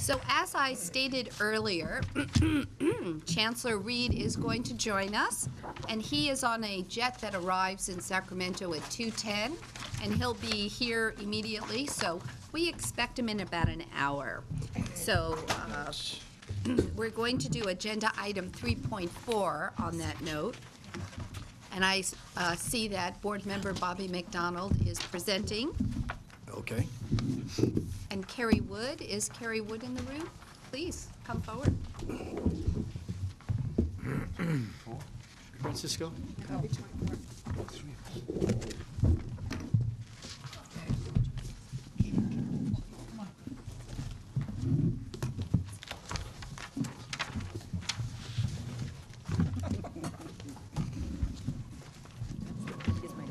So as I stated earlier, Chancellor Reed is going to join us, and he is on a jet that arrives in Sacramento at 2:10, and he'll be here immediately, so we expect him in about an hour. So we're going to do agenda item 3.4 on that note. And I see that Board Member Bobby McDonald is presenting. Okay. And Carrie Wood, is Carrie Wood in the room? Please, come forward. Francisco?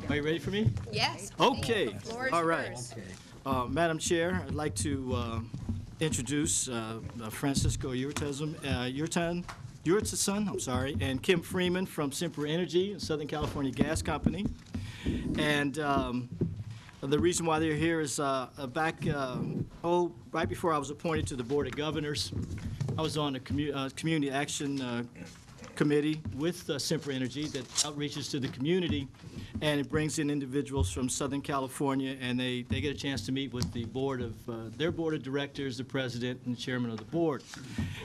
Are you ready for me? Yes. Okay. The floor is All right. yours. Madam Chair, I'd like to introduce Francisco Yurtasun, I'm sorry, and Kim Freeman from Semper Energy, Southern California Gas Company. And the reason why they're here is right before I was appointed to the Board of Governors, I was on a community action committee with Semper Energy that outreaches to the community, and it brings in individuals from Southern California, and they get a chance to meet with the board of their board of directors, the president and chairman of the board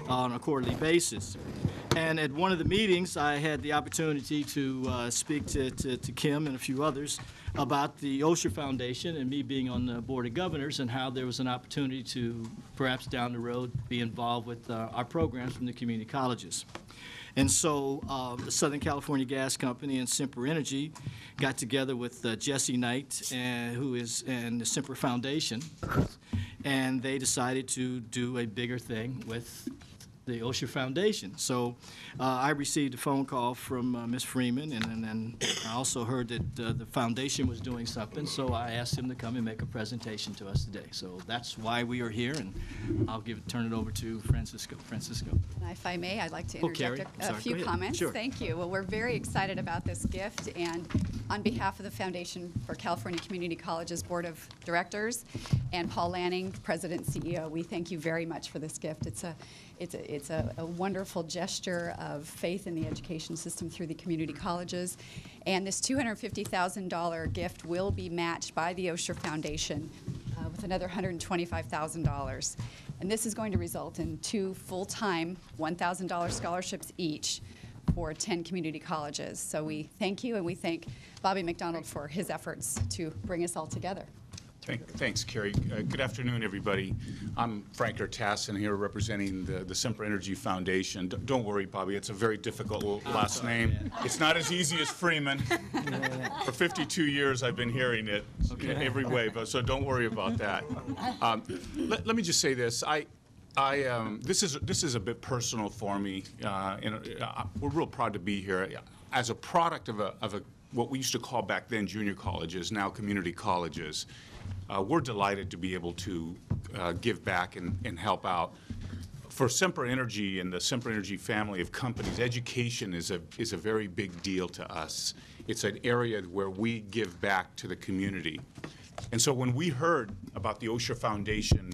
on a quarterly basis. And at one of the meetings, I had the opportunity to speak to Kim and a few others about the Osher Foundation and me being on the Board of Governors, and how there was an opportunity to perhaps down the road be involved with our programs from the community colleges. And so the Southern California Gas Company and Semper Energy got together with Jesse Knight, and the Semper Foundation, and they decided to do a bigger thing with the Osher Foundation. So I received a phone call from Ms. Freeman, and then I also heard that the foundation was doing something, so I asked him to come and make a presentation to us today. So that's why we are here, and I'll turn it over to Francisco. If I may, I'd like to interject a Sorry, few go ahead. comments. Sure. Thank you. Well, we're very excited about this gift, and on behalf of the Foundation for California Community Colleges Board of Directors and Paul Lanning, President and CEO, we thank you very much for this gift. It's a wonderful gesture of faith in the education system through the community colleges. And this $250,000 gift will be matched by the Osher Foundation with another $125,000. And this is going to result in 2 full-time $1,000 scholarships each for 10 community colleges. So we thank you, and we thank Bobby McDonald for his efforts to bring us all together. Thanks, Carrie. Good afternoon, everybody. I'm Frank Ertassen here representing the Semper Energy Foundation. Don't worry, Bobby, it's a very difficult last name. Yeah. It's not as easy as Freeman. For 52 years, I've been hearing it every way, so don't worry about that. Let me just say this. This is a bit personal for me, and we're real proud to be here. As a product of what we used to call back then junior colleges, now community colleges, we're delighted to be able to give back and help out. For Semper Energy and the Semper Energy family of companies, education is a very big deal to us. It's an area where we give back to the community. And so when we heard about the Osher Foundation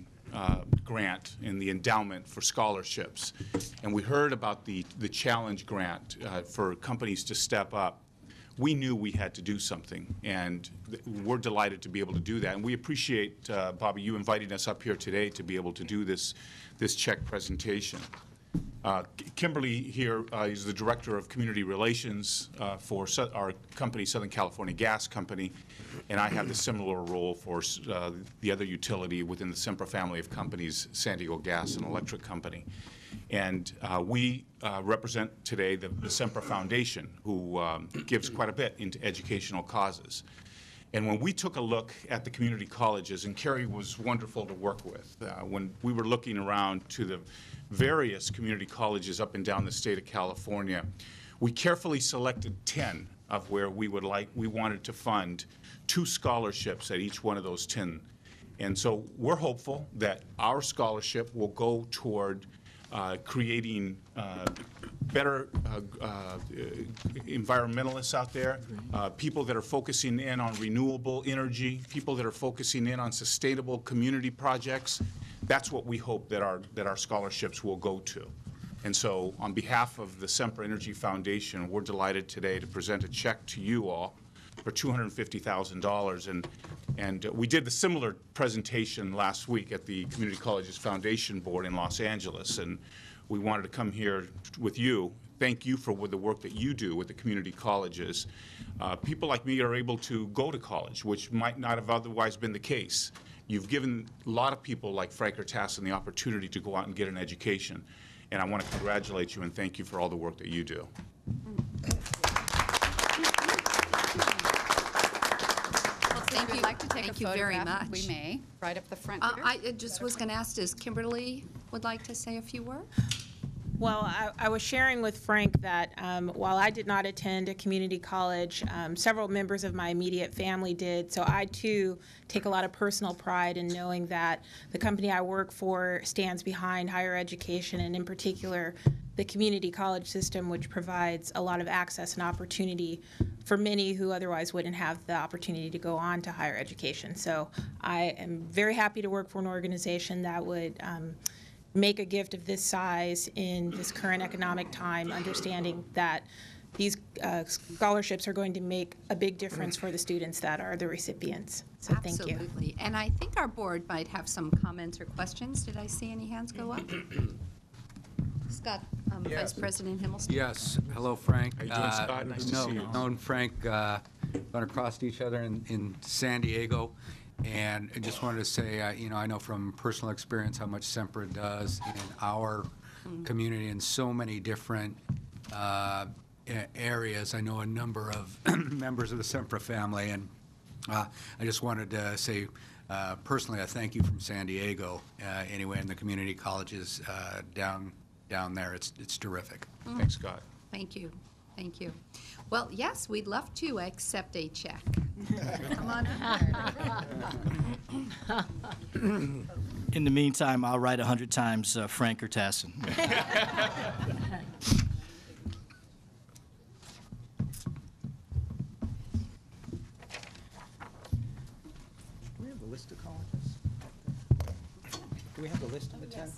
grant and the endowment for scholarships, and we heard about the challenge grant for companies to step up, we knew we had to do something, and we're delighted to be able to do that. And we appreciate, Bobby, you inviting us up here today to be able to do this check presentation. Kimberly here is the Director of Community Relations for our company, Southern California Gas Company, and I have the similar role for the other utility within the Semper family of companies, San Diego Gas and Electric Company. And we represent today the Semper Foundation, who gives quite a bit into educational causes. And when we took a look at the community colleges, and Carrie was wonderful to work with, when we were looking around to the various community colleges up and down the state of California, we carefully selected 10 of where we wanted to fund 2 scholarships at each one of those 10. And so we're hopeful that our scholarship will go toward creating better environmentalists out there, people that are focusing in on renewable energy, people that are focusing in on sustainable community projects. That's what we hope that our scholarships will go to. And so on behalf of the Semper Energy Foundation, we're delighted today to present a check to you all for $250,000. And we did the similar presentation last week at the Community Colleges Foundation Board in Los Angeles. And we wanted to come here with you. Thank you for the work that you do with the community colleges. People like me are able to go to college, which might not have otherwise been the case. You've given a lot of people like Frank Tassin the opportunity to go out and get an education. And I want to congratulate you and thank you for all the work that you do. If you'd like to take a Thank you very photograph, much. we may, right up the front here. I just was going to ask, does Kimberly would like to say a few words? Well, I was sharing with Frank that while I did not attend a community college, several members of my immediate family did. So I, too, take a lot of personal pride in knowing that the company I work for stands behind higher education, and in particular, the community college system, which provides a lot of access and opportunity for many who otherwise wouldn't have the opportunity to go on to higher education. So I am very happy to work for an organization that would make a gift of this size in this current economic time, understanding that these scholarships are going to make a big difference for the students that are the recipients. So thank you. Absolutely. And I think our board might have some comments or questions. Did I see any hands go up? Scott, Vice President Himmelston. Yes. Hello, Frank. How you doing, Scott? Nice to see you. Known Frank, gone across each other in San Diego. And I just wanted to say, I know from personal experience how much Semper does in our community in so many different areas. I know a number of members of the Semper family, and I just wanted to say personally, I thank you from San Diego, anyway, and the community colleges down there. It's terrific. Thanks, Scott. Thank you. Thank you. Well, yes, we'd love to accept a check. Come on up. In the meantime, I'll write 100 times Frank Tassin. Do we have the list of colleges? Do we have the list of the 10?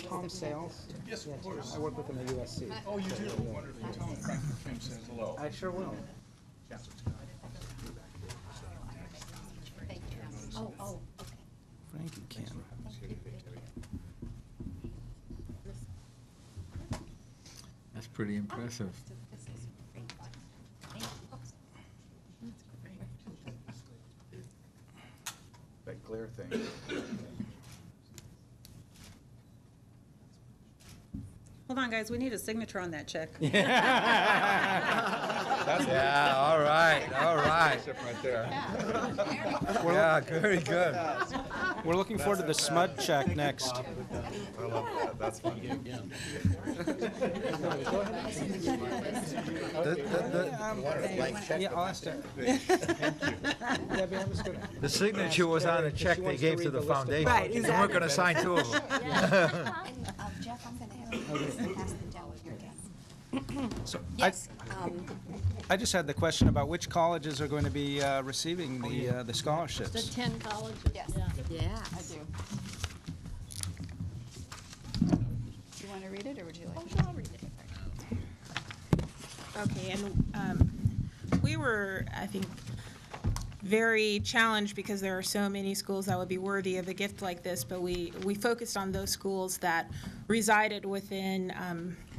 Tom Sales? Yes, of course. I work with him at USC. Oh, you do? Wonderful. Tell him Frank Kim says hello. I sure will. Frank and Kim. That's pretty impressive. That glare thing. Hold on, guys, we need a signature on that check. Yeah, all right, all right. Right there. Yeah, very good. We're looking forward to the Smud check next. I love that. That's fun. Yeah, I'll ask her. The signature was on a check they gave to the foundation. Right, exactly. They weren't going to sign two of them. Jeff, I'm going to have you pass them down with your desk. So Yes. I just had the question about which colleges are going to be receiving the scholarships. The 10 colleges. Yes. Yes. I do. Do you want to read it, or would you like to? I'll read it. Okay, and we were, I think, very challenged because there are so many schools that would be worthy of a gift like this, but we focused on those schools that resided within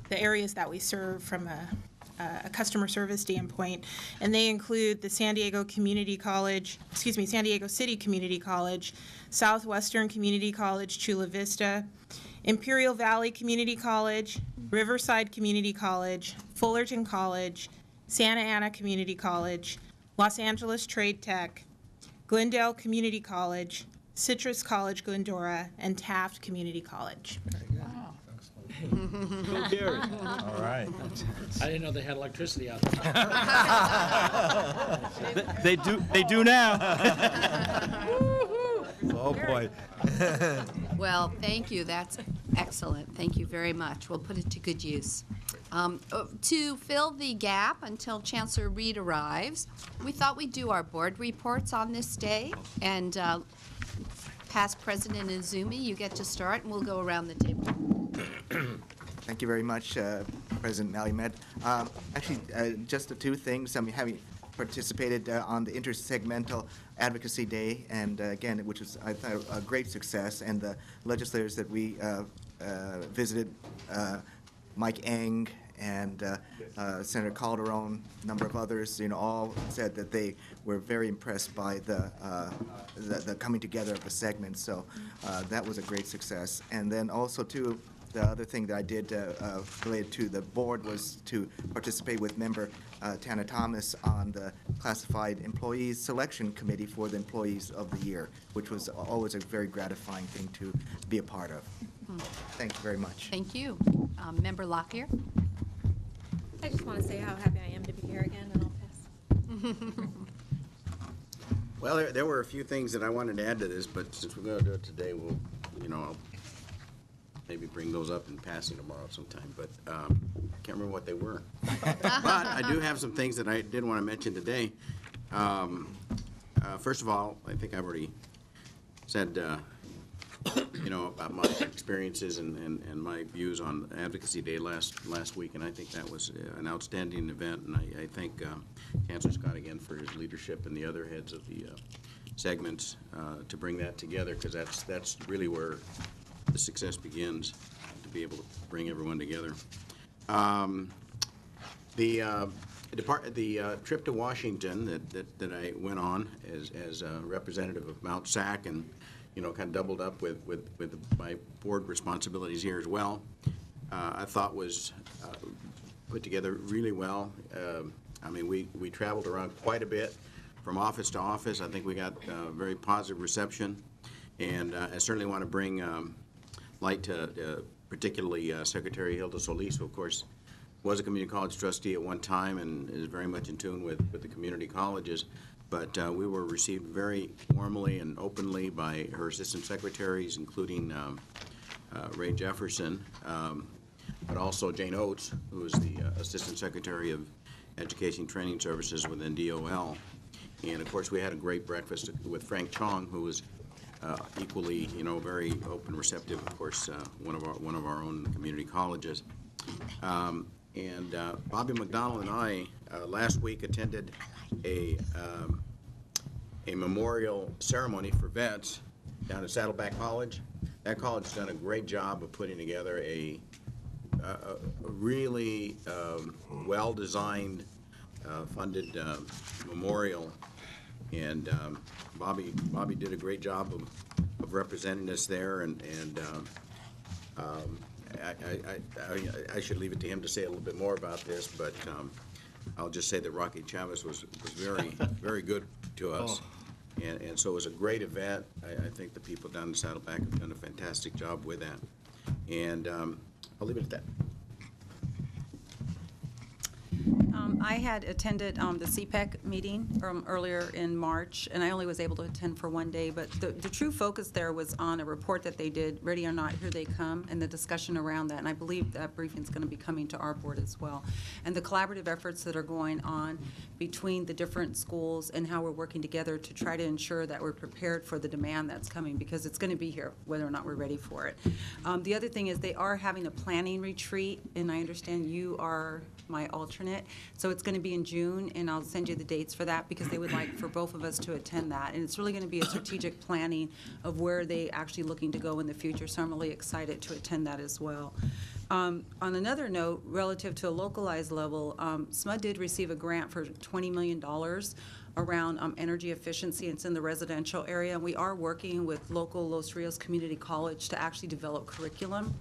the areas that we serve from a customer service standpoint, and they include the San Diego City Community College, Southwestern Community College, Chula Vista, Imperial Valley Community College, Riverside Community College, Fullerton College, Santa Ana Community College, Los Angeles Trade Tech, Glendale Community College, Citrus College Glendora, and Taft Community College. Go Gary. All right. I didn't know they had electricity out there. They do now. Oh, boy. Well, thank you. That's Excellent. Thank you very much. We'll put it to good use. To fill the gap until Chancellor Reed arrives, we thought we'd do our board reports on this day. And past President Izumi, you get to start, and we'll go around the table. Thank you very much, President Malimed. Actually, just the two things. I mean, having participated on the Intersegmental Advocacy Day, and again, which was, I thought, a great success, and the legislators that we visited, Mike Eng and Senator Calderon, a number of others, all said that they were very impressed by the coming together of the segments. So that was a great success. And then also, too, the other thing that I did related to the board was to participate with member Tana Thomas on the Classified Employees Selection Committee for the Employees of the Year, which was always a very gratifying thing to be a part of. Thank you very much. Thank you. Member Lockyer? I just want to say how happy I am to be here again, and I'll pass. Well, there were a few things that I wanted to add to this, but since we're going to do it today, we'll, I'll maybe bring those up in passing tomorrow sometime, but I can't remember what they were. But I do have some things that I did want to mention today. First of all, I think I've already said, about my experiences and my views on Advocacy Day last week, and I think that was an outstanding event, and I thank Chancellor Scott again for his leadership and the other heads of the segments to bring that together, because that's really where the success begins, to be able to bring everyone together. The trip to Washington that I went on as a representative of Mount SAC, and kind of doubled up with my board responsibilities here as well, I thought was put together really well. I mean, we traveled around quite a bit from office to office. I think we got very positive reception, and I certainly want to bring light to particularly Secretary Hilda Solis, who of course was a community college trustee at one time and is very much in tune with the community colleges. But we were received very warmly and openly by her assistant secretaries, including Ray Jefferson, but also Jane Oates, who is the assistant secretary of Education Training Services within DOL. And of course, we had a great breakfast with Frank Chong, who was equally, very open, receptive. Of course, one of our own community colleges. And Bobby McDonald and I last week attended a memorial ceremony for vets down at Saddleback College. That college has done a great job of putting together a really well-designed, funded memorial, and Bobby did a great job of representing us there, and I should leave it to him to say a little bit more about this, but I'll just say that Rocky Chavez was very, very good to us. And so it was a great event. I think the people down in Saddleback have done a fantastic job with that. And I'll leave it at that. I had attended the CPEC meeting earlier in March, and I only was able to attend for one day, but the true focus there was on a report that they did, Ready or Not, Here They Come, and the discussion around that, and I believe that briefing is going to be coming to our board as well. And the collaborative efforts that are going on between the different schools and how we're working together to try to ensure that we're prepared for the demand that's coming, because it's going to be here whether or not we're ready for it. The other thing is they are having a planning retreat, and I understand you are my alternate. So it's going to be in June, and I'll send you the dates for that, because they would like for both of us to attend that. And it's really going to be a strategic planning of where they actually looking to go in the future. So I'm really excited to attend that as well. On another note, relative to a localized level, SMUD did receive a grant for $20 million around energy efficiency. It's in the residential area. And we are working with local Los Rios Community College to actually develop curriculum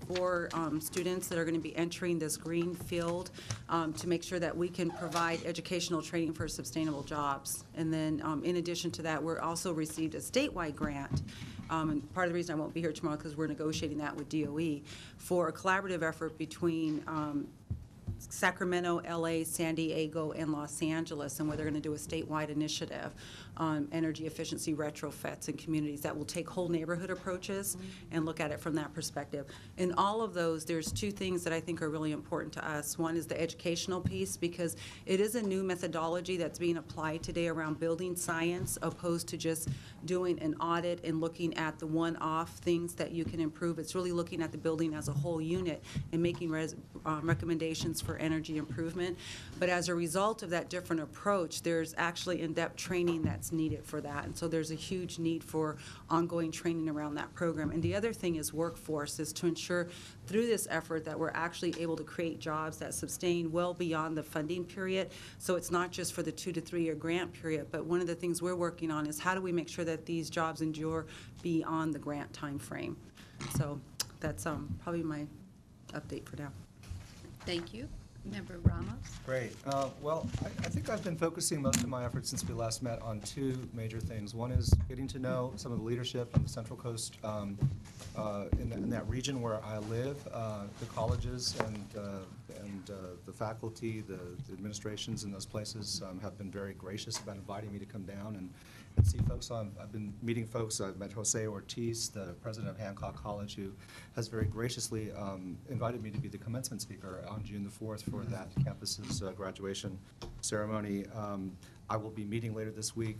for students that are going to be entering this green field to make sure that we can provide educational training for sustainable jobs. And then in addition to that, we're also received a statewide grant. And part of the reason I won't be here tomorrow because we're negotiating that with DOE for a collaborative effort between Sacramento, LA, San Diego, and Los Angeles, and where they're going to do a statewide initiative on energy efficiency retrofits in communities that will take whole neighborhood approaches and look at it from that perspective. In all of those, there's two things that I think are really important to us. One is the educational piece, because it is a new methodology that's being applied today around building science, opposed to just doing an audit and looking at the one-off things that you can improve. It's really looking at the building as a whole unit and making recommendations for energy improvement. But as a result of that different approach, there's actually in-depth training that's needed for that. And so there's a huge need for ongoing training around that program. And the other thing is workforce, is to ensure through this effort that we're actually able to create jobs that sustain well beyond the funding period. So it's not just for the 2 to 3 year grant period, but one of the things we're working on is how do we make sure that these jobs endure beyond the grant time frame. So that's probably my update for now. Thank you. Member Ramos? Great. Well, I think I've been focusing most of my efforts since we last met on two major things. One is getting to know some of the leadership on the Central Coast in that region where I live, the colleges and the faculty, the administrations in those places have been very gracious about inviting me to come down and see folks. I've been meeting folks. I've met Jose Ortiz, the president of Hancock College, who has very graciously invited me to be the commencement speaker on June the 4th for that campus's graduation ceremony. I will be meeting later this week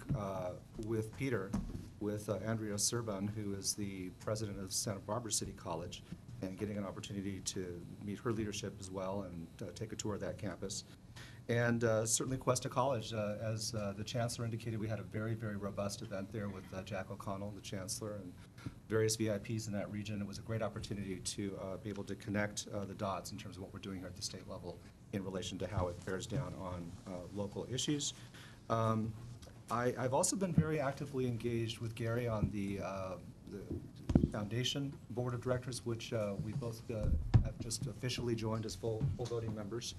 with Andrea Serban, who is the president of Santa Barbara City College, and getting an opportunity to meet her leadership as well and take a tour of that campus. And certainly Cuesta College, as the chancellor indicated, we had a very, very robust event there with Jack O'Connell, the chancellor, and various VIPs in that region. It was a great opportunity to be able to connect the dots in terms of what we're doing here at the state level in relation to how it bears down on local issues. I've also been very actively engaged with Gary on the Foundation Board of Directors, which we both have just officially joined as full voting members.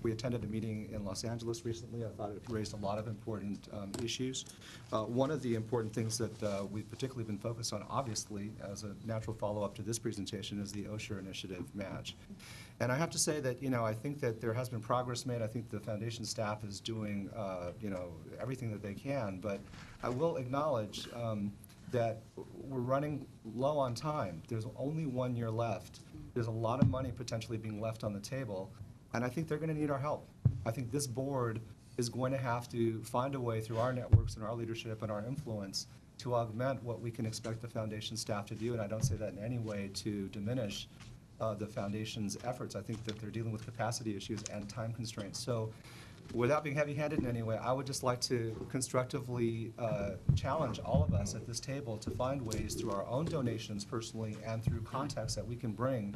We attended a meeting in Los Angeles recently. I thought it raised a lot of important issues. One of the important things that we've particularly been focused on, obviously, as a natural follow-up to this presentation, is the OSHA Initiative match. And I have to say that, I think that there has been progress made. I think the foundation staff is doing, everything that they can. But I will acknowledge that we're running low on time. There's only 1 year left. There's a lot of money potentially being left on the table. And I think they're going to need our help. I think this board is going to have to find a way through our networks and our leadership and our influence to augment what we can expect the foundation staff to do. And I don't say that in any way to diminish the foundation's efforts. I think that they're dealing with capacity issues and time constraints. So without being heavy-handed in any way, I would just like to constructively challenge all of us at this table to find ways through our own donations personally and through contacts that we can bring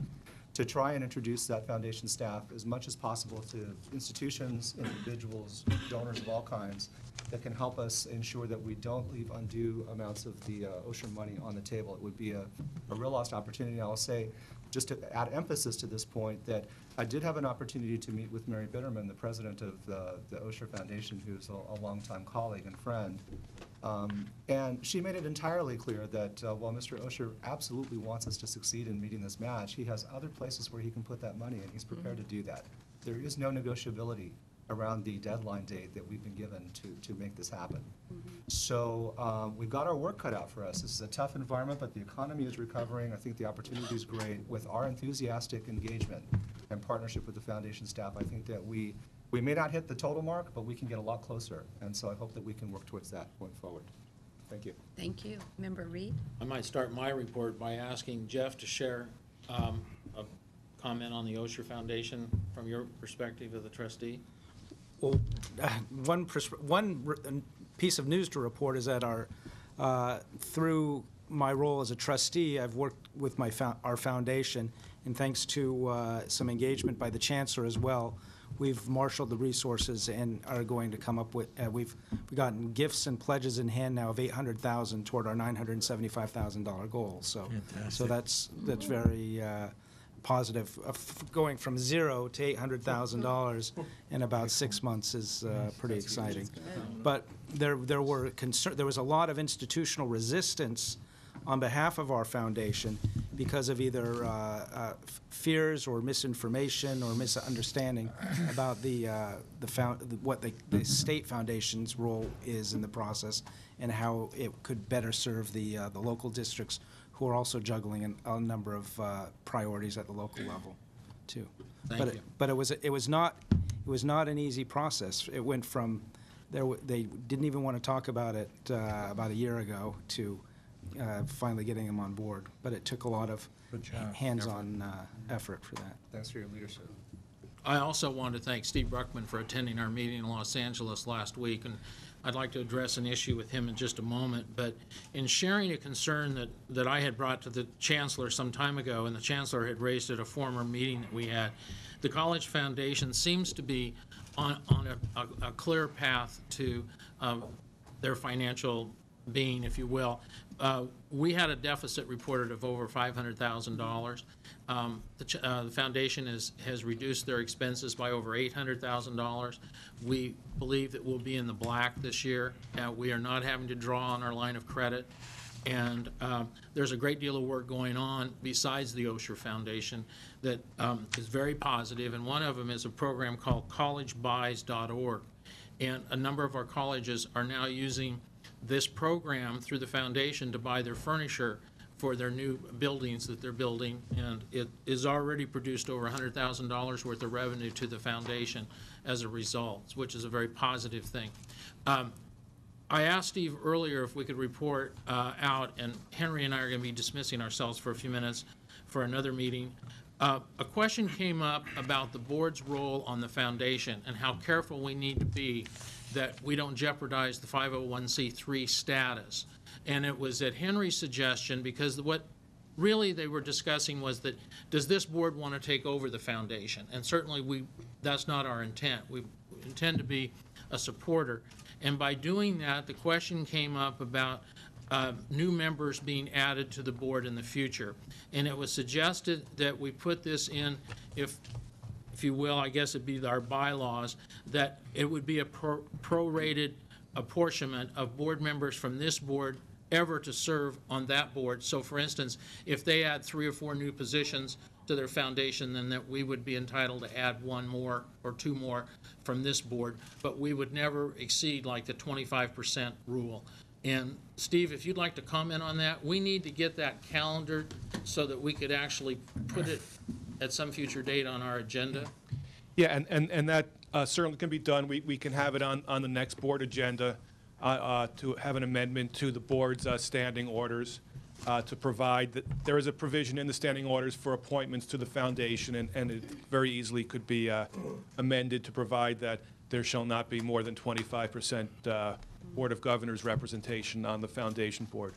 to try and introduce that foundation staff as much as possible to institutions, individuals, donors of all kinds that can help us ensure that we don't leave undue amounts of the OSHA money on the table. It would be a real lost opportunity. I'll say, just to add emphasis to this point, that I did have an opportunity to meet with Mary Bitterman, the president of the OSHA Foundation, who's a longtime colleague and friend. And she made it entirely clear that while Mr. Osher absolutely wants us to succeed in meeting this match, he has other places where he can put that money, and he's prepared to do that. There is no negotiability around the deadline date that we've been given to make this happen. So we've got our work cut out for us. This is a tough environment, but the economy is recovering. I think the opportunity is great. With our enthusiastic engagement and partnership with the foundation staff, I think that we may not hit the total mark, but we can get a lot closer. And so I hope that we can work towards that going forward. Thank you. Thank you. Member Reed? I might start my report by asking Jeff to share a comment on the Osher Foundation from your perspective as a trustee. Well, one piece of news to report is that through my role as a trustee, I've worked with our foundation, and thanks to some engagement by the chancellor as well, we've marshaled the resources and are going to come up with, we've gotten gifts and pledges in hand now of $800,000 toward our $975,000 goal. So that's very positive. Going from $0 to $800,000 in about 6 months is pretty exciting. But there was a lot of institutional resistance on behalf of our foundation, because of either fears or misinformation or misunderstanding about what the state foundation's role is in the process and how it could better serve the local districts who are also juggling a number of priorities at the local level, too. Thank you. But it was not an easy process. It went from they didn't even want to talk about it about a year ago to finally getting them on board. But it took a lot of hands-on effort for that. Thanks for your leadership. I also want to thank Steve Bruckman for attending our meeting in Los Angeles last week, and I'd like to address an issue with him in just a moment. But in sharing a concern that I had brought to the chancellor some time ago, and the chancellor had raised at a former meeting that we had, the College Foundation seems to be on a clear path to their financial being, if you will. We had a deficit reported of over $500,000. The foundation has reduced their expenses by over $800,000. We believe that we'll be in the black this year. We are not having to draw on our line of credit. And there's a great deal of work going on besides the Osher Foundation that is very positive, and one of them is a program called collegebuys.org. And a number of our colleges are now using this program through the foundation to buy their furniture for their new buildings that they're building, and it is already produced over $100,000 worth of revenue to the foundation as a result, which is a very positive thing. I asked Steve earlier if we could report out, and Henry and I are going to be dismissing ourselves for a few minutes for another meeting. A question came up about the board's role on the foundation and how careful we need to be that we don't jeopardize the 501c3 status. And it was at Henry's suggestion, because what really they were discussing was that, does this board want to take over the foundation? And certainly that's not our intent. We intend to be a supporter. And by doing that, the question came up about new members being added to the board in the future. And it was suggested that we put this in, if you will, I guess it'd be our bylaws, that it would be a prorated apportionment of board members from this board ever to serve on that board. So for instance, if they add 3 or 4 new positions to their foundation, then that we would be entitled to add 1 more or 2 more from this board, but we would never exceed like the 25% rule. And Steve, if you'd like to comment on that, we need to get that calendared so that we could actually put it at some future date on our agenda. Yeah, and that certainly can be done. We can have it on the next board agenda to have an amendment to the board's standing orders to provide that there is a provision in the standing orders for appointments to the foundation, and it very easily could be amended to provide that there shall not be more than 25% Board of Governors representation on the foundation board.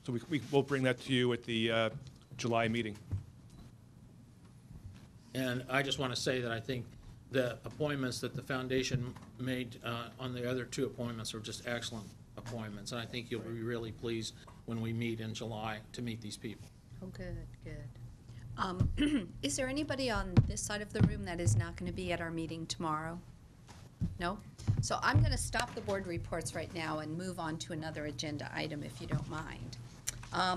So we'll bring that to you at the July meeting. And I just want to say that I think the appointments that the foundation made on the other 2 appointments are just excellent appointments. And I think you'll be really pleased when we meet in July to meet these people. Oh, good, good. Is there anybody on this side of the room that is not going to be at our meeting tomorrow? No? So I'm going to stop the board reports right now and move on to another agenda item, if you don't mind. I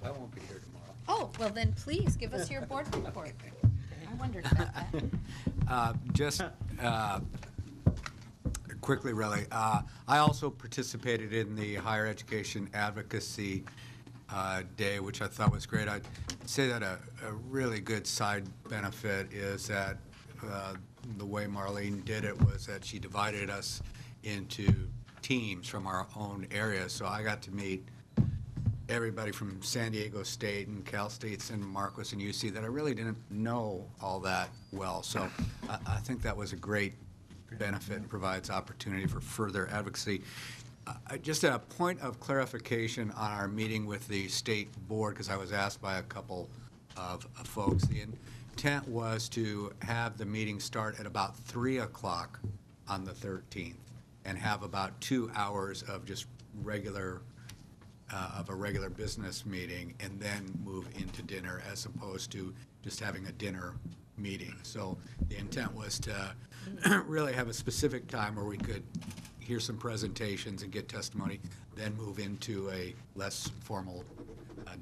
won't be here tomorrow. Oh, well then please give us your board report. I wondered about that. Just quickly, really, I also participated in the Higher Education Advocacy Day, which I thought was great. I'd say that a really good side benefit is that the way Marlene did it was that she divided us into teams from our own area. So I got to meet everybody from San Diego State and Cal State San Marcos and UC that I really didn't know all that well. So I think that was a great benefit and provides opportunity for further advocacy. Just a point of clarification on our meeting with the state board, because I was asked by a couple of folks. The intent was to have the meeting start at about 3 o'clock on the 13th and have about 2 hours of just regular of a regular business meeting and then move into dinner, as opposed to just having a dinner meeting. So the intent was to really have a specific time where we could hear some presentations and get testimony, then move into a less formal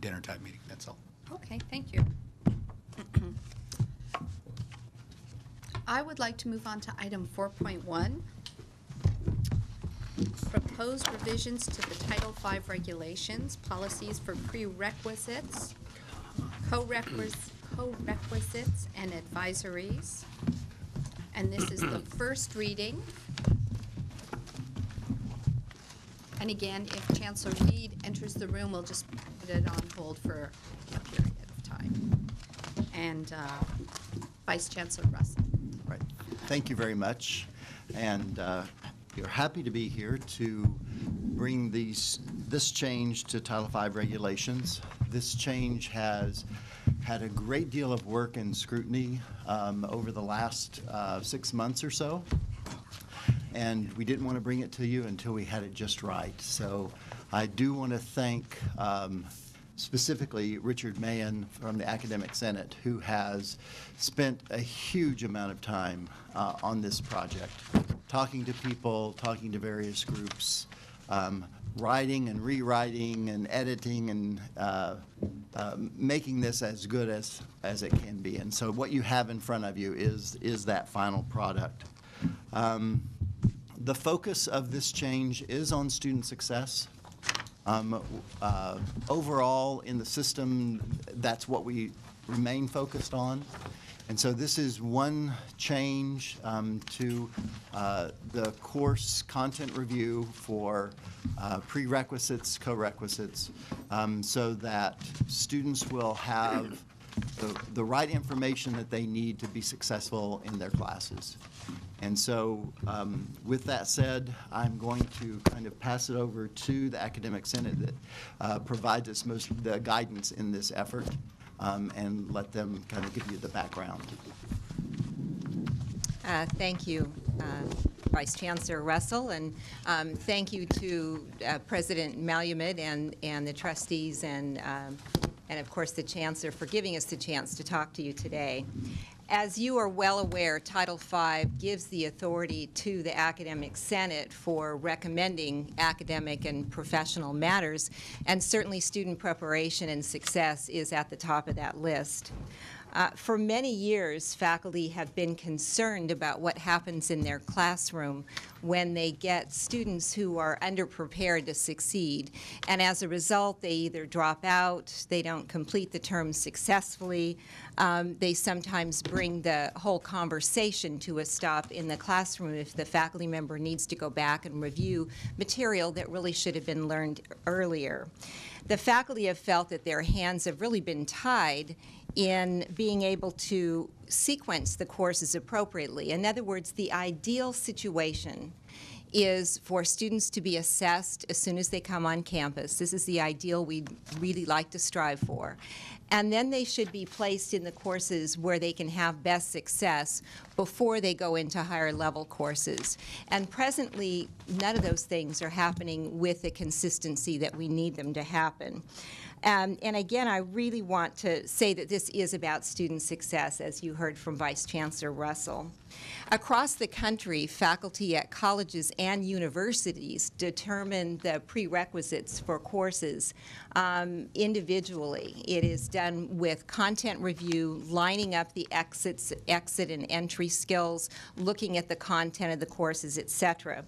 dinner-type meeting. That's all. Okay, thank you. I would like to move on to item 4.1. Proposed revisions to the Title V regulations, policies for prerequisites, co-requisites, and advisories. And this is the first reading. And again, if Chancellor Reed enters the room, we'll just put it on hold for a period of time. And Vice Chancellor Russell. Right. Thank you very much. And we're happy to be here to bring this change to Title V regulations. This change has had a great deal of work and scrutiny over the last 6 months or so. And we didn't want to bring it to you until we had it just right. So I do want to thank specifically Richard Mahan from the Academic Senate, who has spent a huge amount of time on this project, talking to people, talking to various groups, writing and rewriting and editing and making this as good as it can be. And so what you have in front of you is that final product. The focus of this change is on student success. Overall, in the system, that's what we remain focused on. And so this is one change to the course content review for prerequisites, co-requisites, so that students will have the right information that they need to be successful in their classes. And so with that said, I'm going to kind of pass it over to the Academic Senate that provides us most of the guidance in this effort, and let them kind of give you the background. Thank you, Vice Chancellor Russell, and thank you to President Malumed and the trustees and of course the Chancellor for giving us the chance to talk to you today. As you are well aware, Title V gives the authority to the Academic Senate for recommending academic and professional matters, and certainly student preparation and success is at the top of that list. For many years, faculty have been concerned about what happens in their classroom when they get students who are underprepared to succeed. And as a result, they either drop out, they don't complete the term successfully, they sometimes bring the whole conversation to a stop in the classroom if the faculty member needs to go back and review material that really should have been learned earlier. The faculty have felt that their hands have really been tied in being able to sequence the courses appropriately. In other words, the ideal situation is for students to be assessed as soon as they come on campus. This is the ideal we'd really like to strive for. And then they should be placed in the courses where they can have best success before they go into higher level courses. And presently, none of those things are happening with the consistency that we need them to happen. And again, I really want to say that this is about student success, as you heard from Vice Chancellor Russell. Across the country, faculty at colleges and universities determine the prerequisites for courses individually. It is done with content review, lining up the exit and entry skills, looking at the content of the courses, etc.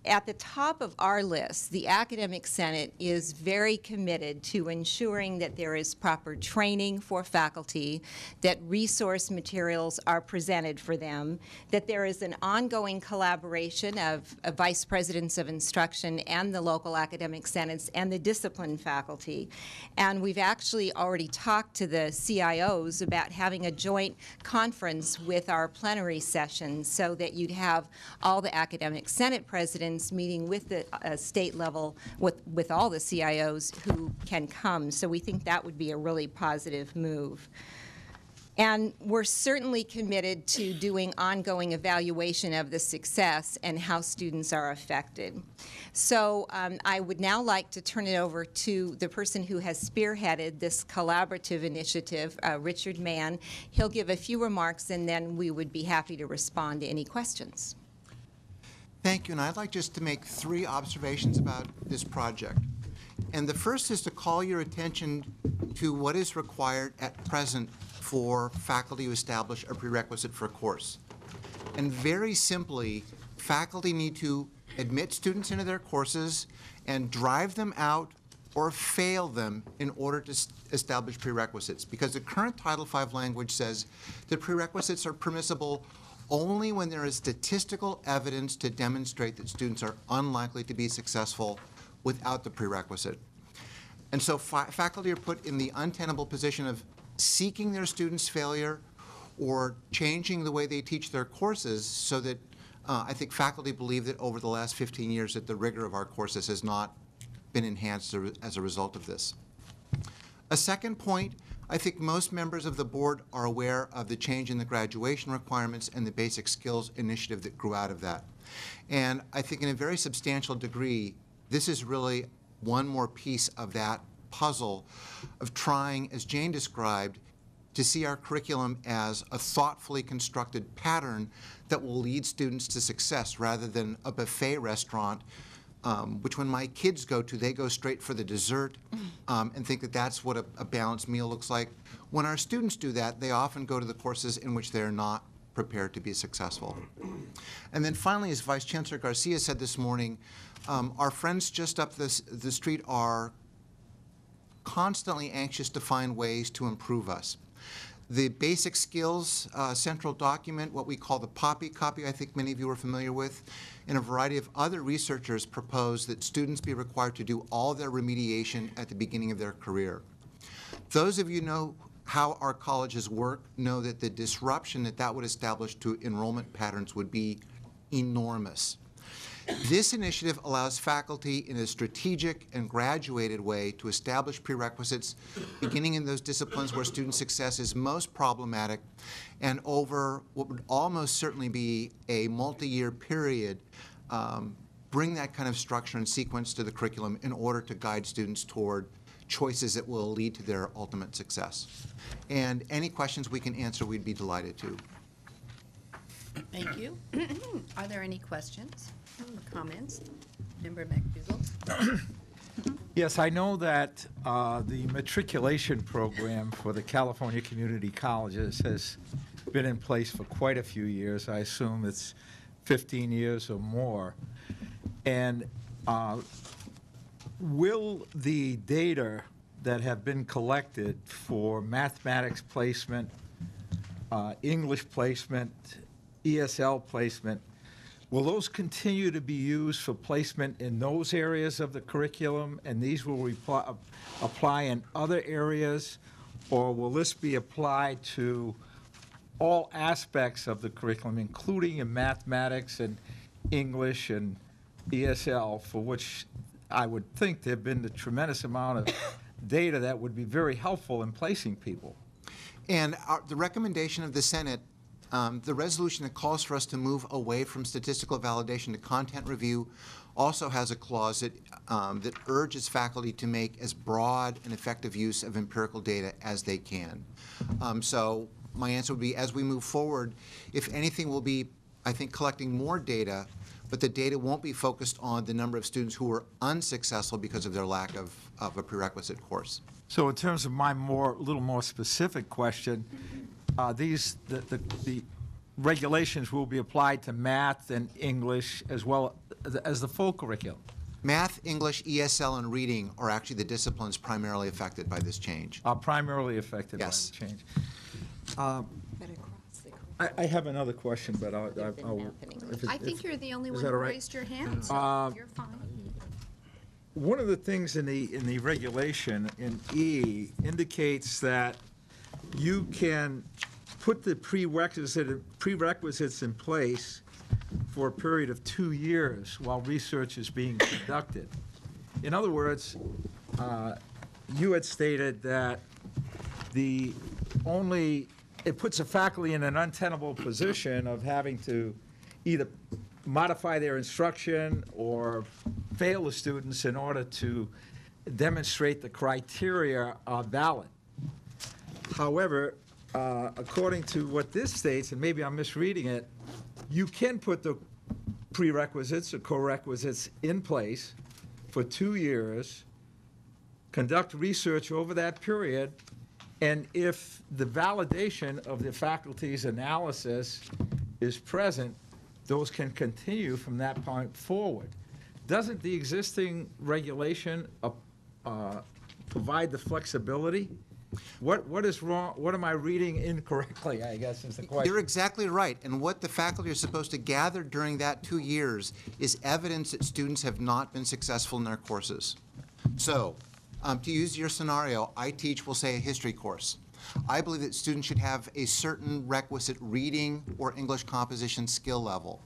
At the top of our list, the Academic Senate is very committed to ensuring that there is proper training for faculty, that resource materials are presented for them, that there is an ongoing collaboration of vice presidents of instruction and the local academic senates and the discipline faculty. And we've actually already talked to the CIOs about having a joint conference with our plenary sessions so that you'd have all the Academic Senate presidents meeting with the state level with all the CIOs who can come. So we think that would be a really positive move. And we're certainly committed to doing ongoing evaluation of the success and how students are affected. So I would now like to turn it over to the person who has spearheaded this collaborative initiative, Richard Mahan. He'll give a few remarks and then we would be happy to respond to any questions. Thank you, and I'd like just to make 3 observations about this project. And the first is to call your attention to what is required at present for faculty to establish a prerequisite for a course. And very simply, faculty need to admit students into their courses and drive them out or fail them in order to establish prerequisites. Because the current Title V language says that prerequisites are permissible only when there is statistical evidence to demonstrate that students are unlikely to be successful without the prerequisite. And so faculty are put in the untenable position of seeking their students' failure or changing the way they teach their courses so that I think faculty believe that over the last 15 years that the rigor of our courses has not been enhanced as a result of this. A second point, I think most members of the board are aware of the change in the graduation requirements and the basic skills initiative that grew out of that. And I think in a very substantial degree, this is really one more piece of that puzzle of trying, as Jane described, to see our curriculum as a thoughtfully constructed pattern that will lead students to success rather than a buffet restaurant, which when my kids go to, they go straight for the dessert and think that that's what a balanced meal looks like. When our students do that, they often go to the courses in which they're not prepared to be successful. And then finally, as Vice Chancellor Garcia said this morning, our friends just up the street are constantly anxious to find ways to improve us. The basic skills central document, what we call the POPI copy, I think many of you are familiar with, and a variety of other researchers propose that students be required to do all their remediation at the beginning of their career. Those of you know how our colleges work know that the disruption that would establish to enrollment patterns would be enormous. This initiative allows faculty in a strategic and graduated way to establish prerequisites beginning in those disciplines where student success is most problematic and over what would almost certainly be a multi-year period, bring that kind of structure and sequence to the curriculum in order to guide students toward choices that will lead to their ultimate success. And any questions we can answer, we'd be delighted to. Thank you. Are there any questions? Comments? Member McDougall? Yes, I know that the matriculation program for the California community colleges has been in place for quite a few years. I assume it's 15 years or more. And will the data that have been collected for mathematics placement, English placement, ESL placement, will those continue to be used for placement in those areas of the curriculum, and these will apply in other areas, or will this be applied to all aspects of the curriculum, including in mathematics and English and ESL, for which I would think there have been a tremendous amount of data that would be very helpful in placing people? And the recommendation of the Senate, the resolution that calls for us to move away from statistical validation to content review also has a clause that, that urges faculty to make as broad and effective use of empirical data as they can. So my answer would be, as we move forward, if anything, we'll be, I think, collecting more data, but the data won't be focused on the number of students who were unsuccessful because of their lack of a prerequisite course. So in terms of my little more specific question, the regulations will be applied to math and English as well as the full curriculum? Math, English, ESL, and reading are actually the disciplines primarily affected by this change. Are primarily affected by the change. I have another question, but I'll I think you're the only one who raised your hand, so you're fine. One of the things in the regulation in E indicates that you can put the prerequisites in place for a period of 2 years while research is being conducted. In other words, you had stated that it puts a faculty in an untenable position of having to either modify their instruction or fail the students in order to demonstrate the criteria are valid. However, according to what this states, and maybe I'm misreading it, you can put the prerequisites or co-requisites in place for 2 years, conduct research over that period, and if the validation of the faculty's analysis is present, those can continue from that point forward. Doesn't the existing regulation provide the flexibility? What is wrong? What am I reading incorrectly, I guess, is the question. You're exactly right. And what the faculty are supposed to gather during that 2 years is evidence that students have not been successful in their courses. So, to use your scenario, I teach, we'll say, a history course. I believe that students should have a certain requisite reading or English composition skill level.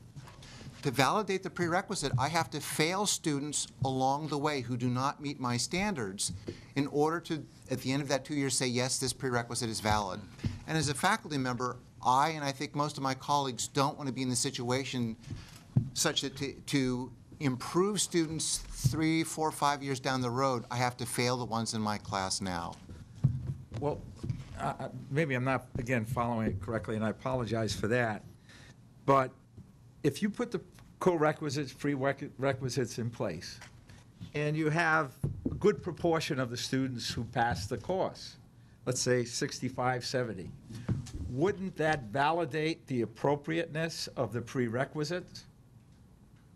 To validate the prerequisite, I have to fail students along the way who do not meet my standards in order to, at the end of that 2 years, say, yes, this prerequisite is valid. And as a faculty member, and I think most of my colleagues, don't want to be in the situation such that to improve students 3, 4, 5 years down the road, I have to fail the ones in my class now. Well, maybe I'm not, again, following it correctly, and I apologize for that. But if you put the co-requisites, prerequisites in place, and you have a good proportion of the students who pass the course, let's say 65, 70, wouldn't that validate the appropriateness of the prerequisites?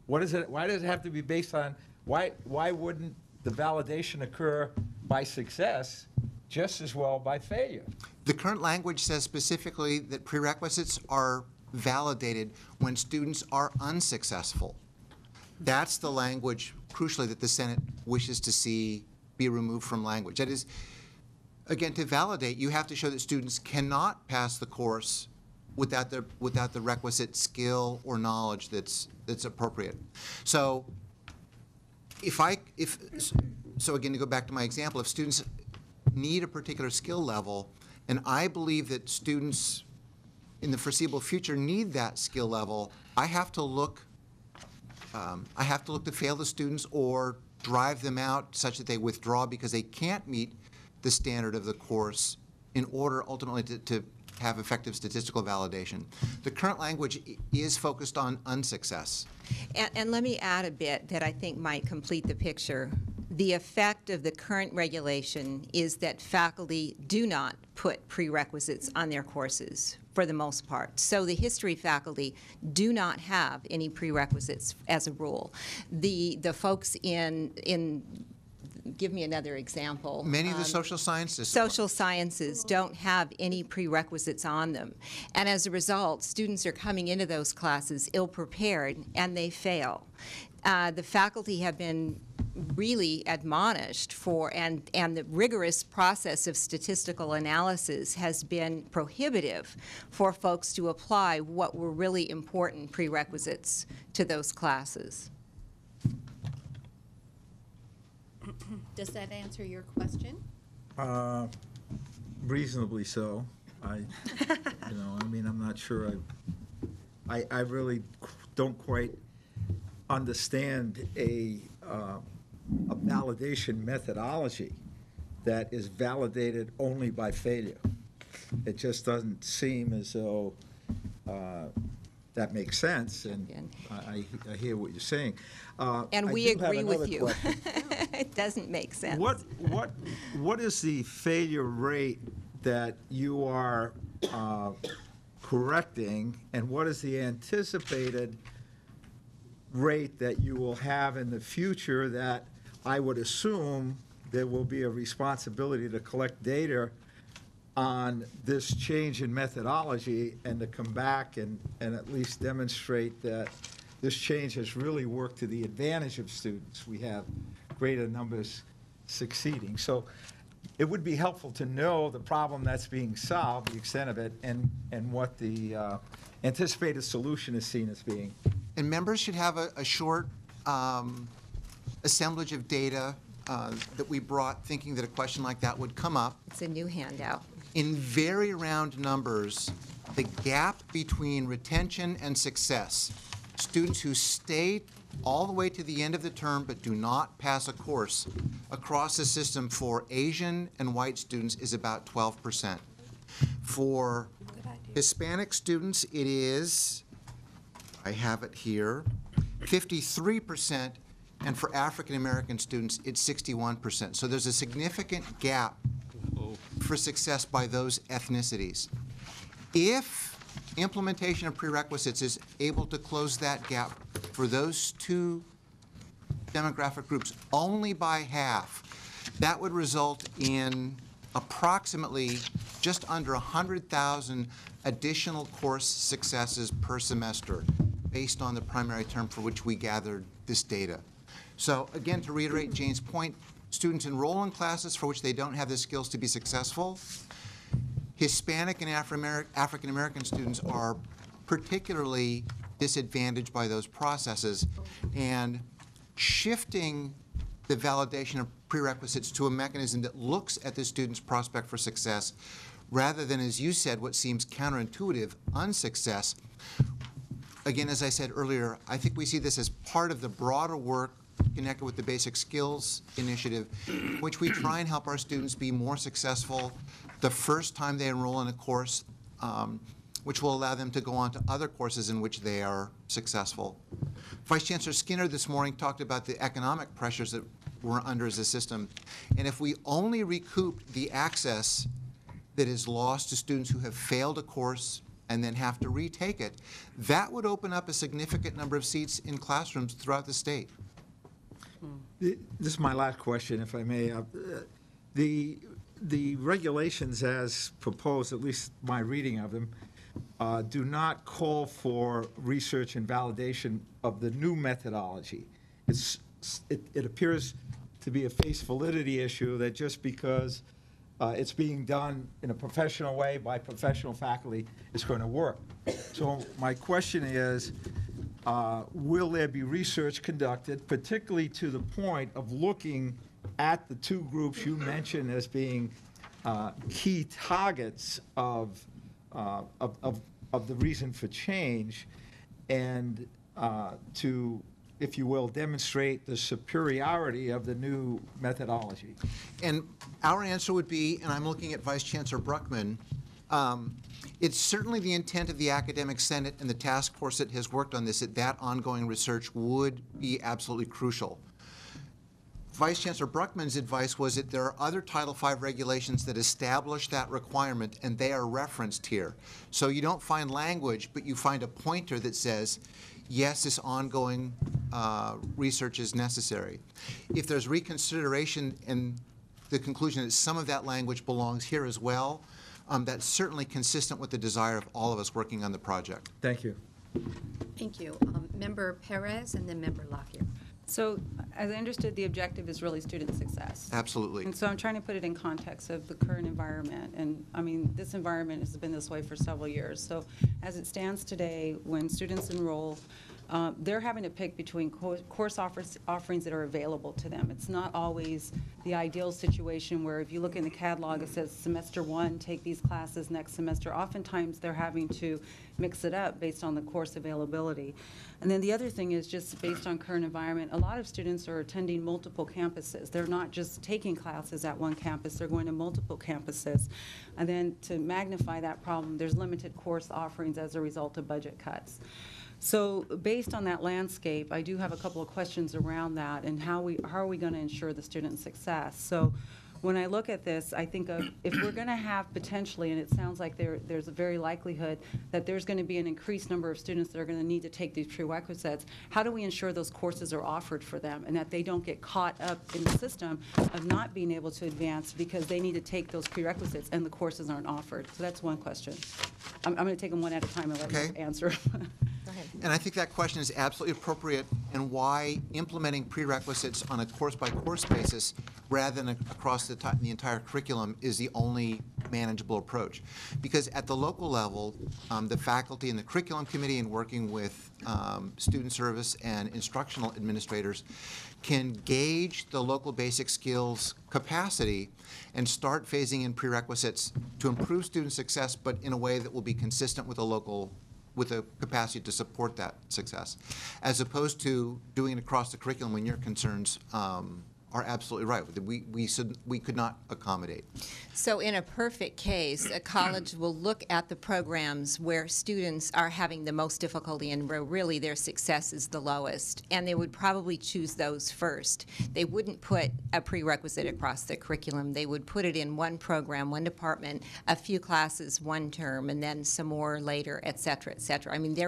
What is it? Why does it have to be based on, why wouldn't the validation occur by success just as well by failure? The current language says specifically that prerequisites are validated when students are unsuccessful. That's the language, crucially, that the Senate wishes to see be removed from language. That is, again, to validate, you have to show that students cannot pass the course without the requisite skill or knowledge that's appropriate. So, so again, to go back to my example, if students need a particular skill level, and I believe that students in the foreseeable future need that skill level, I have to look to fail the students or drive them out such that they withdraw because they can't meet the standard of the course in order ultimately to have effective statistical validation. The current language is focused on unsuccess. And let me add a bit that I think might complete the picture. The effect of the current regulation is that faculty do not put prerequisites on their courses for the most part. So the history faculty do not have any prerequisites as a rule. The folks in give me another example. Many of the social sciences. Social sciences don't have any prerequisites on them. And as a result, students are coming into those classes ill-prepared and they fail. The faculty have been really admonished for, and the rigorous process of statistical analysis has been prohibitive for folks to apply what were really important prerequisites to those classes. Does that answer your question? Reasonably so. I'm not sure. I really don't quite understand a validation methodology that is validated only by failure. It just doesn't seem as though that makes sense, and I hear what you're saying. And we agree with you. It doesn't make sense. What is the failure rate that you are correcting, and what is the anticipated rate that you will have in the future that I would assume there will be a responsibility to collect data on this change in methodology and to come back and at least demonstrate that this change has really worked to the advantage of students. We have greater numbers succeeding. So it would be helpful to know the problem that's being solved, the extent of it, and what the anticipated solution is seen as being. And members should have a short assemblage of data that we brought thinking that a question like that would come up. It's a new handout. In very round numbers, the gap between retention and success, students who stay all the way to the end of the term but do not pass a course across the system for Asian and white students is about 12%. For Hispanic students, it is, I have it here, 53%, and for African American students, it's 61%. So there's a significant gap for success by those ethnicities. If implementation of prerequisites is able to close that gap for those two demographic groups only by half, that would result in approximately just under 100,000 additional course successes per semester based on the primary term for which we gathered this data. So again, to reiterate Jane's point, students enroll in classes for which they don't have the skills to be successful. Hispanic and African American students are particularly disadvantaged by those processes, and shifting the validation of prerequisites to a mechanism that looks at the student's prospect for success rather than, as you said, what seems counterintuitive, unsuccess. Again, as I said earlier, I think we see this as part of the broader work connected with the Basic Skills Initiative, in which we try and help our students be more successful the first time they enroll in a course, which will allow them to go on to other courses in which they are successful. Vice Chancellor Skinner this morning talked about the economic pressures that we're under as a system. And if we only recoup the access that is lost to students who have failed a course and then have to retake it, that would open up a significant number of seats in classrooms throughout the state. This is my last question, if I may. The regulations as proposed, at least my reading of them, do not call for research and validation of the new methodology. It appears to be a face validity issue that just because it's being done in a professional way by professional faculty, it's going to work. So my question is, will there be research conducted, particularly to the point of looking at the two groups you mentioned as being key targets of the reason for change, and to, if you will, demonstrate the superiority of the new methodology? And our answer would be, and I'm looking at Vice Chancellor Bruckman, it's certainly the intent of the Academic Senate and the task force that has worked on this, that ongoing research would be absolutely crucial. Vice Chancellor Bruckman's advice was that there are other Title V regulations that establish that requirement, and they are referenced here. So you don't find language, but you find a pointer that says, yes, this ongoing research is necessary. If there's reconsideration and the conclusion that some of that language belongs here as well, that's certainly consistent with the desire of all of us working on the project. Thank you. Thank you. Member Perez and then Member Lockyer. So, as I understood, the objective is really student success. Absolutely. And so I'm trying to put it in context of the current environment. And I mean, this environment has been this way for several years. So as it stands today, when students enroll, they're having to pick between course offerings that are available to them. It's not always the ideal situation where if you look in the catalog, it says semester 1, take these classes next semester. Oftentimes they're having to mix it up based on the course availability. And then the other thing is just based on current environment, a lot of students are attending multiple campuses. They're not just taking classes at one campus, they're going to multiple campuses. And then to magnify that problem, there's limited course offerings as a result of budget cuts. So based on that landscape, I do have a couple of questions around that and how are we going to ensure the student success. So when I look at this, I think of if we're going to have potentially, and it sounds like there's a very likelihood that there's going to be an increased number of students that are going to need to take these prerequisites, how do we ensure those courses are offered for them and that they don't get caught up in the system of not being able to advance because they need to take those prerequisites and the courses aren't offered? So that's one question. I'm going to take them one at a time and let you answer. And I think that question is absolutely appropriate, and why implementing prerequisites on a course-by-course basis rather than across the entire curriculum is the only manageable approach. Because at the local level, the faculty and the curriculum committee, and working with student service and instructional administrators, can gauge the local basic skills capacity and start phasing in prerequisites to improve student success, but in a way that will be consistent with the local, with the capacity to support that success, as opposed to doing it across the curriculum when your concerns are absolutely right. We could not accommodate. So in a perfect case, a college will look at the programs where students are having the most difficulty and where really their success is the lowest, and they would probably choose those first. They wouldn't put a prerequisite across the curriculum. They would put it in one program, one department, a few classes one term, and then some more later, et cetera, et cetera. I mean, they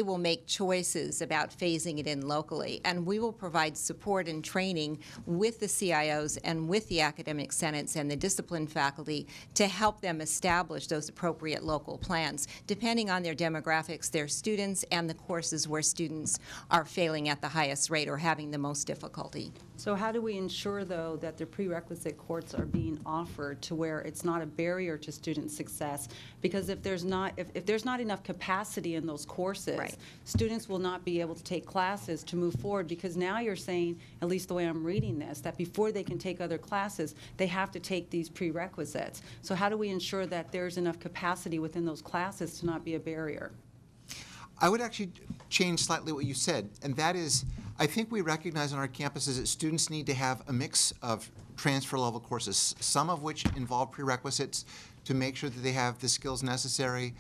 will make choices about phasing it in locally, and we will provide support and training with the CIOs and with the academic senates and the discipline faculty to help them establish those appropriate local plans, depending on their demographics, their students, and the courses where students are failing at the highest rate or having the most difficulty. So how do we ensure, though, that the prerequisite courses are being offered to where it's not a barrier to student success? Because if there's not enough capacity in those courses, students will not be able to take classes to move forward, because now you're saying, at least the way I'm reading this, that before they can take other classes, they have to take these prerequisites. So how do we ensure that there's enough capacity within those classes to not be a barrier? I would actually change slightly what you said, and that is, I think we recognize on our campuses that students need to have a mix of transfer level courses, some of which involve prerequisites to make sure that they have the skills necessary.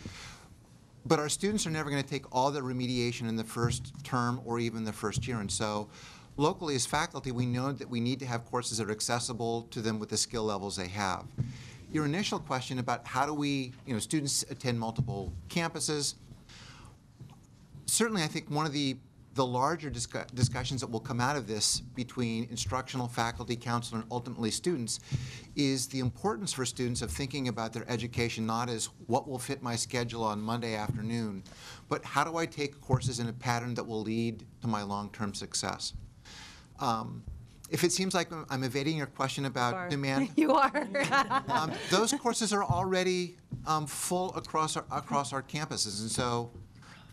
But our students are never going to take all the remediation in the first term or even the first year, and so locally as faculty, we know that we need to have courses that are accessible to them with the skill levels they have. Your initial question about how do we, students attend multiple campuses, certainly I think one of the larger discussions that will come out of this between instructional, faculty, counselor, and ultimately students is the importance for students of thinking about their education not as what will fit my schedule on Monday afternoon, but how do I take courses in a pattern that will lead to my long-term success. If it seems like I'm evading your question about demand, you are. Those courses are already full across our campuses, and so,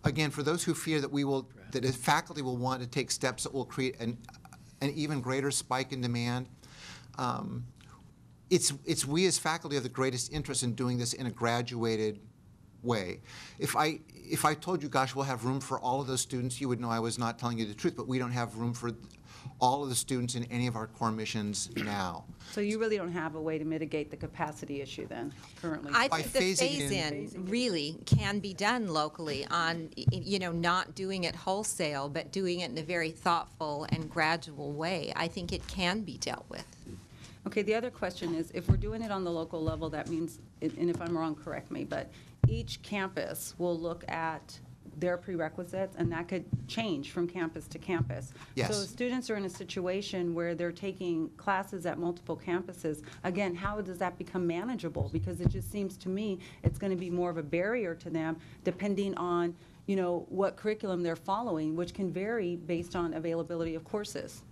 again, for those who fear that the faculty will want to take steps that will create an even greater spike in demand, it's we as faculty have the greatest interest in doing this in a graduated way. If I told you, gosh, we'll have room for all of those students, you would know I was not telling you the truth, but we don't have room for all of the students in any of our core missions now. So you really don't have a way to mitigate the capacity issue then, currently? I think the phase-in really can be done locally on, not doing it wholesale, but doing it in a very thoughtful and gradual way. I think it can be dealt with. Okay, the other question is, if we're doing it on the local level, that means, and if I'm wrong, correct me, but each campus will look at their prerequisites, and that could change from campus to campus. Yes. So if students are in a situation where they're taking classes at multiple campuses, again, how does that become manageable? Because it just seems to me it's going to be more of a barrier to them depending on, what curriculum they're following, which can vary based on availability of courses.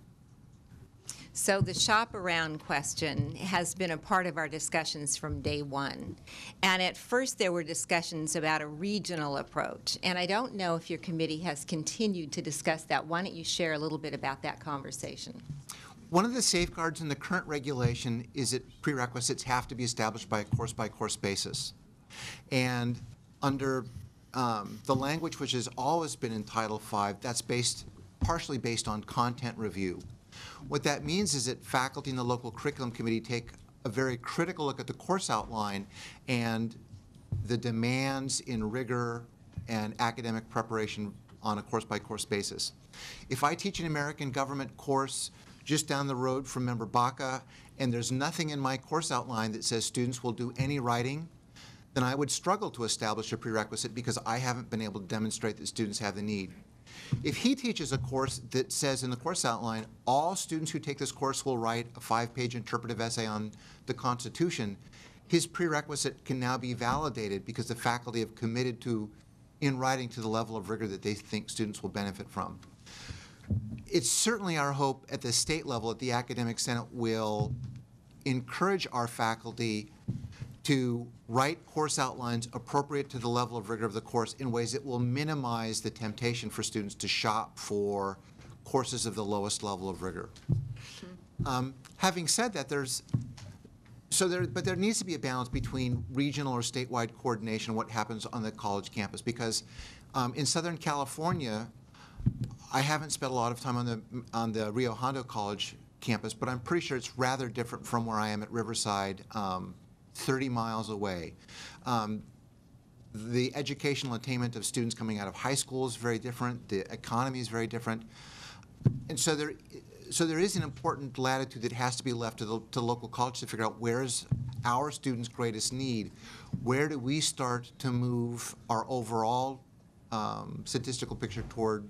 So the shop around question has been a part of our discussions from day one. And at first there were discussions about a regional approach. And I don't know if your committee has continued to discuss that. Why don't you share a little bit about that conversation? One of the safeguards in the current regulation is that prerequisites have to be established by a course-by-course basis. And under the language which has always been in Title V, that's partially based on content review. What that means is that faculty in the local curriculum committee take a very critical look at the course outline and the demands in rigor and academic preparation on a course-by-course basis. If I teach an American government course just down the road from Member Baca, and there's nothing in my course outline that says students will do any writing, then I would struggle to establish a prerequisite because I haven't been able to demonstrate that students have the need. If he teaches a course that says in the course outline, all students who take this course will write a 5-page interpretive essay on the Constitution, his prerequisite can now be validated because the faculty have committed to, in writing, to the level of rigor that they think students will benefit from. It's certainly our hope at the state level that the Academic Senate will encourage our faculty to write course outlines appropriate to the level of rigor of the course in ways that will minimize the temptation for students to shop for courses of the lowest level of rigor. Having said that, there needs to be a balance between regional or statewide coordination and what happens on the college campus, because in Southern California, I haven't spent a lot of time on the Rio Hondo College campus, but I'm pretty sure it's rather different from where I am at Riverside, 30 miles away. The educational attainment of students coming out of high school is very different. The economy is very different. And so there is an important latitude that has to be left to the local college to figure out where is our students' greatest need. Where do we start to move our overall statistical picture toward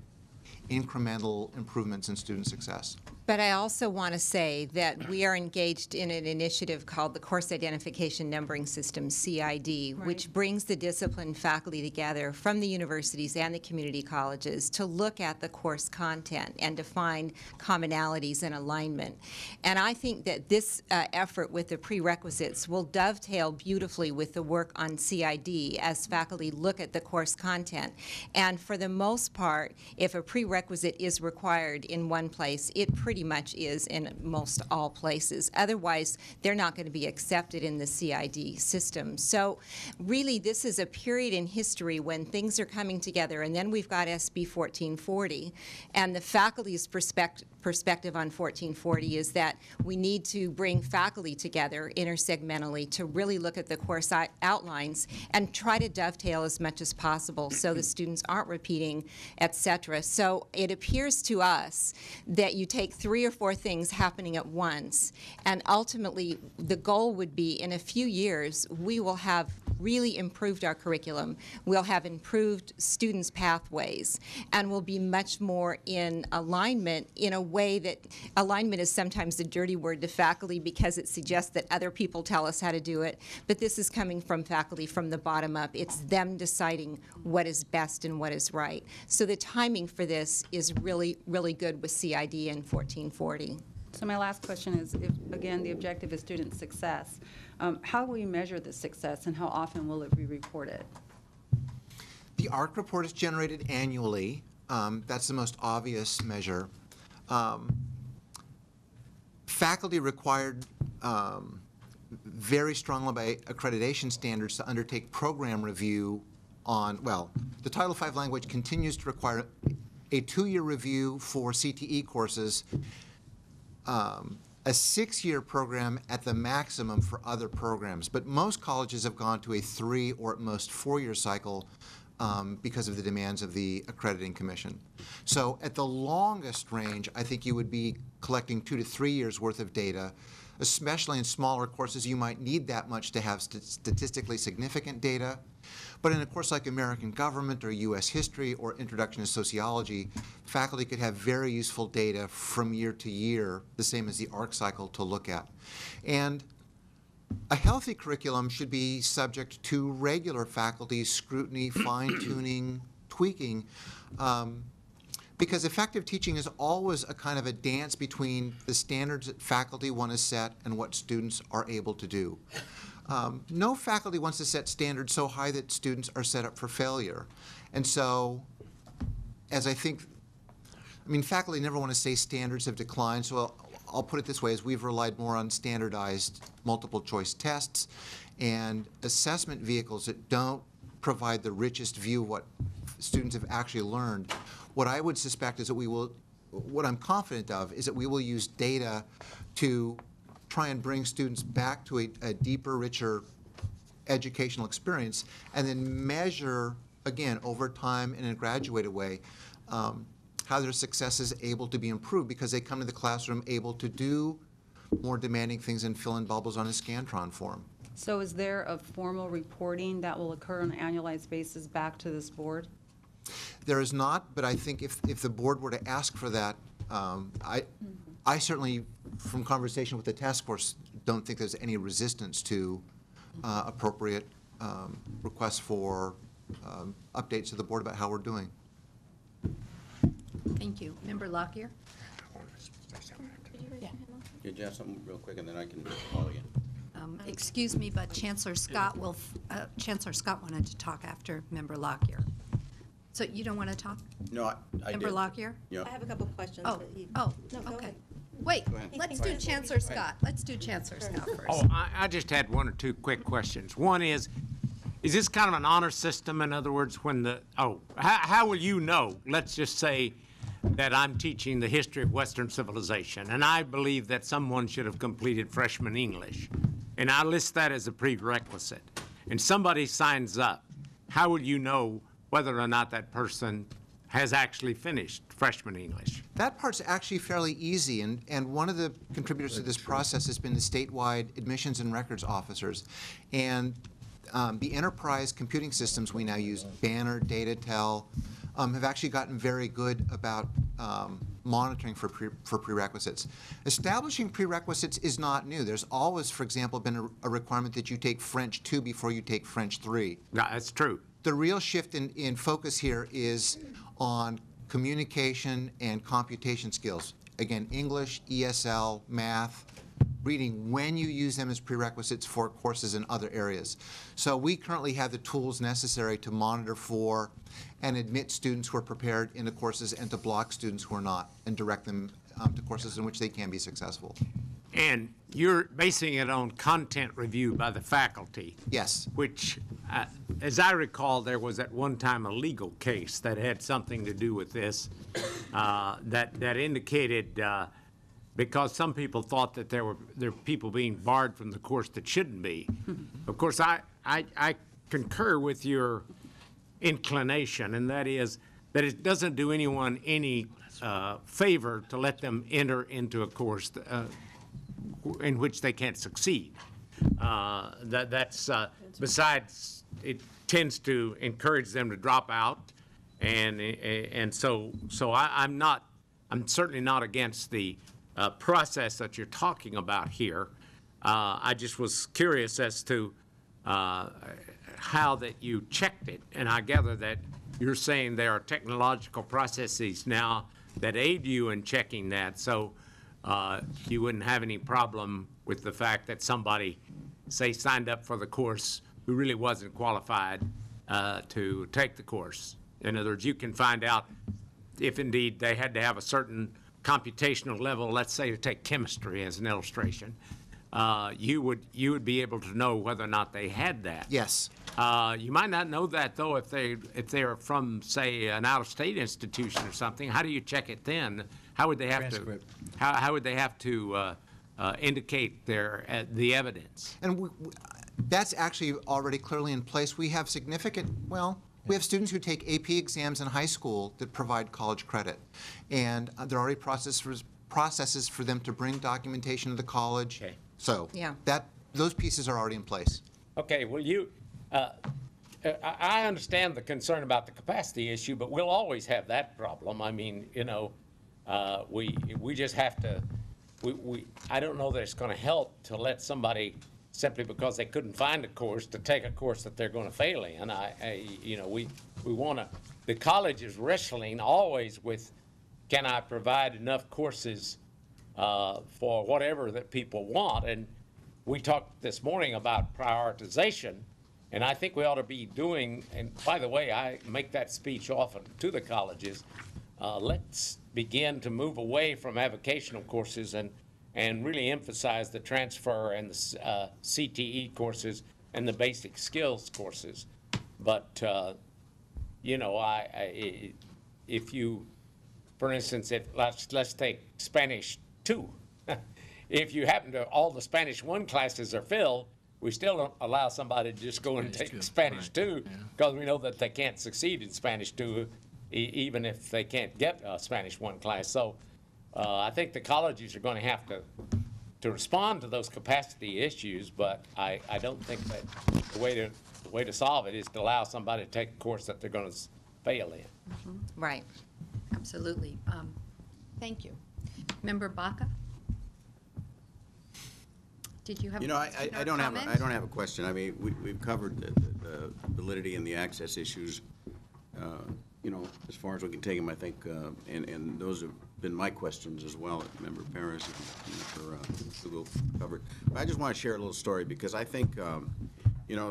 incremental improvements in student success? But I also want to say that we are engaged in an initiative called the Course Identification Numbering System, CID, which brings the discipline faculty together from the universities and the community colleges to look at the course content and to find commonalities and alignment. And I think that this effort with the prerequisites will dovetail beautifully with the work on CID as faculty look at the course content. And for the most part, if a prerequisite is required in one place, it pretty much is in most all places. Otherwise, they're not going to be accepted in the CID system. So really, this is a period in history when things are coming together, and then we've got SB 1440, and the faculty's perspective on 1440 is that we need to bring faculty together intersegmentally to really look at the course outlines and try to dovetail as much as possible so the students aren't repeating, et cetera. So it appears to us that you take 3 or 4 things happening at once, and ultimately the goal would be in a few years we will have really improved our curriculum, we'll have improved students' pathways, and we'll be much more in alignment in a way that alignment is sometimes a dirty word to faculty because it suggests that other people tell us how to do it, but this is coming from faculty from the bottom up. It's them deciding what is best and what is right. So the timing for this is really, really good with CID and 1440. So my last question is, if, again, the objective is student success, how will you measure the success and how often will it be reported? The ARC report is generated annually. That's the most obvious measure. Faculty required very strongly by accreditation standards to undertake program review on, well, the Title V language continues to require a 2-year review for CTE courses, a 6-year program at the maximum for other programs. But most colleges have gone to a 3 or at most 4-year cycle because of the demands of the accrediting commission. So at the longest range, I think you would be collecting 2 to 3 years worth of data. Especially in smaller courses, you might need that much to have statistically significant data. But in a course like American Government or U.S. History or Introduction to Sociology, faculty could have very useful data from year to year, the same as the ARC cycle, to look at. And a healthy curriculum should be subject to regular faculty scrutiny, fine-tuning, tweaking, because effective teaching is always a kind of a dance between the standards that faculty want to set and what students are able to do. No faculty wants to set standards so high that students are set up for failure. And so, as I mean, faculty never want to say standards have declined, so I'll put it this way, as we've relied more on standardized multiple choice tests and assessment vehicles that don't provide the richest view of what students have actually learned. What I would suspect is that what I'm confident of is that we will use data to try and bring students back to a deeper, richer educational experience, and then measure, again, over time in a graduated way, how their success is able to be improved because they come to the classroom able to do more demanding things and fill in bubbles on a Scantron form. So is there a formal reporting that will occur on an annualized basis back to this board? There is not, but I think if the board were to ask for that, I certainly, from conversation with the task force, don't think there's any resistance to appropriate requests for updates to the board about how we're doing. Thank you. Member Lockyer? Yeah. Did you have something real quick, and then I can call again? Excuse me, but Chancellor Scott wanted to talk after Member Lockyer. So you don't want to talk? No, I Member did. Lockyer? Yeah. I have a couple of questions. Oh, but you- oh, No, go okay. ahead. Wait, Go ahead. let's do Chancellor Scott. Let's do Chancellor Scott first. Oh, I just had 1 or 2 quick questions. One is this kind of an honor system? In other words, when how will you know, let's just say, that I'm teaching the history of Western civilization, and I believe that someone should have completed freshman English, and I list that as a prerequisite, and somebody signs up, how will you know whether or not that person has actually finished freshman English? That part's actually fairly easy, and one of the contributors to this process has been the statewide admissions and records officers. And the enterprise computing systems we now use, Banner, DataTel, have actually gotten very good about monitoring for prerequisites. Establishing prerequisites is not new. There's always, for example, been a requirement that you take French 2 before you take French 3. Yeah, that's true. The real shift in focus here is on communication and computation skills. Again, English, ESL, math, reading, when you use them as prerequisites for courses in other areas. So we currently have the tools necessary to monitor for and admit students who are prepared into courses and to block students who are not and direct them to courses in which they can be successful. And you're basing it on content review by the faculty. Yes. Which, as I recall, there was at one time a legal case that had something to do with this that indicated, because some people thought that there were people being barred from the course that shouldn't be. Of course, I concur with your inclination, and that is that it doesn't do anyone any favor to let them enter into a course in which they can't succeed. Besides, it tends to encourage them to drop out, and so I'm certainly not against the process that you're talking about here. I just was curious as to how that you checked it, and I gather that you're saying there are technological processes now that aid you in checking that, so you wouldn't have any problem with the fact that somebody, say, signed up for the course who really wasn't qualified to take the course. In other words, you can find out if indeed they had to have a certain computational level, let's say to take chemistry as an illustration. You would be able to know whether or not they had that. Yes. You might not know that though if they're from, say, an out-of-state institution or something. How do you check it then? How would they have to? How would they have to indicate the evidence? And that's actually already clearly in place. We have significant, we have students who take AP exams in high school that provide college credit, and there are already processes for them to bring documentation to the college. Okay. So Yeah. those pieces are already in place. Okay, well, I understand the concern about the capacity issue, but we'll always have that problem. I mean, we just have to, I don't know that it's going to help to let somebody, simply because they couldn't find a course, to take a course that they're going to fail in. We want to, the college is wrestling always with, can I provide enough courses for whatever that people want? And we talked this morning about prioritization, and I think we ought to be doing, and by the way, I make that speech often to the colleges, let's begin to move away from avocational courses and really emphasize the transfer and the CTE courses and the basic skills courses. But, if you, for instance, let's take Spanish 2. If you happen to, all the Spanish 1 classes are filled, we still don't allow somebody to just go and take Spanish 2 because we know that they can't succeed in Spanish 2 even if they can't get a Spanish 1 class. So I think the colleges are going to have to respond to those capacity issues, but I don't think that the way to solve it is to allow somebody to take a course that they're going to fail in. Mm-hmm. Right. Absolutely. Thank you. Member Baca? Did you have I don't have a question. I mean, we've covered the validity and the access issues, as far as we can take them, I think, and those have been my questions as well. Member Perez and Google covered. But I just want to share a little story because I think,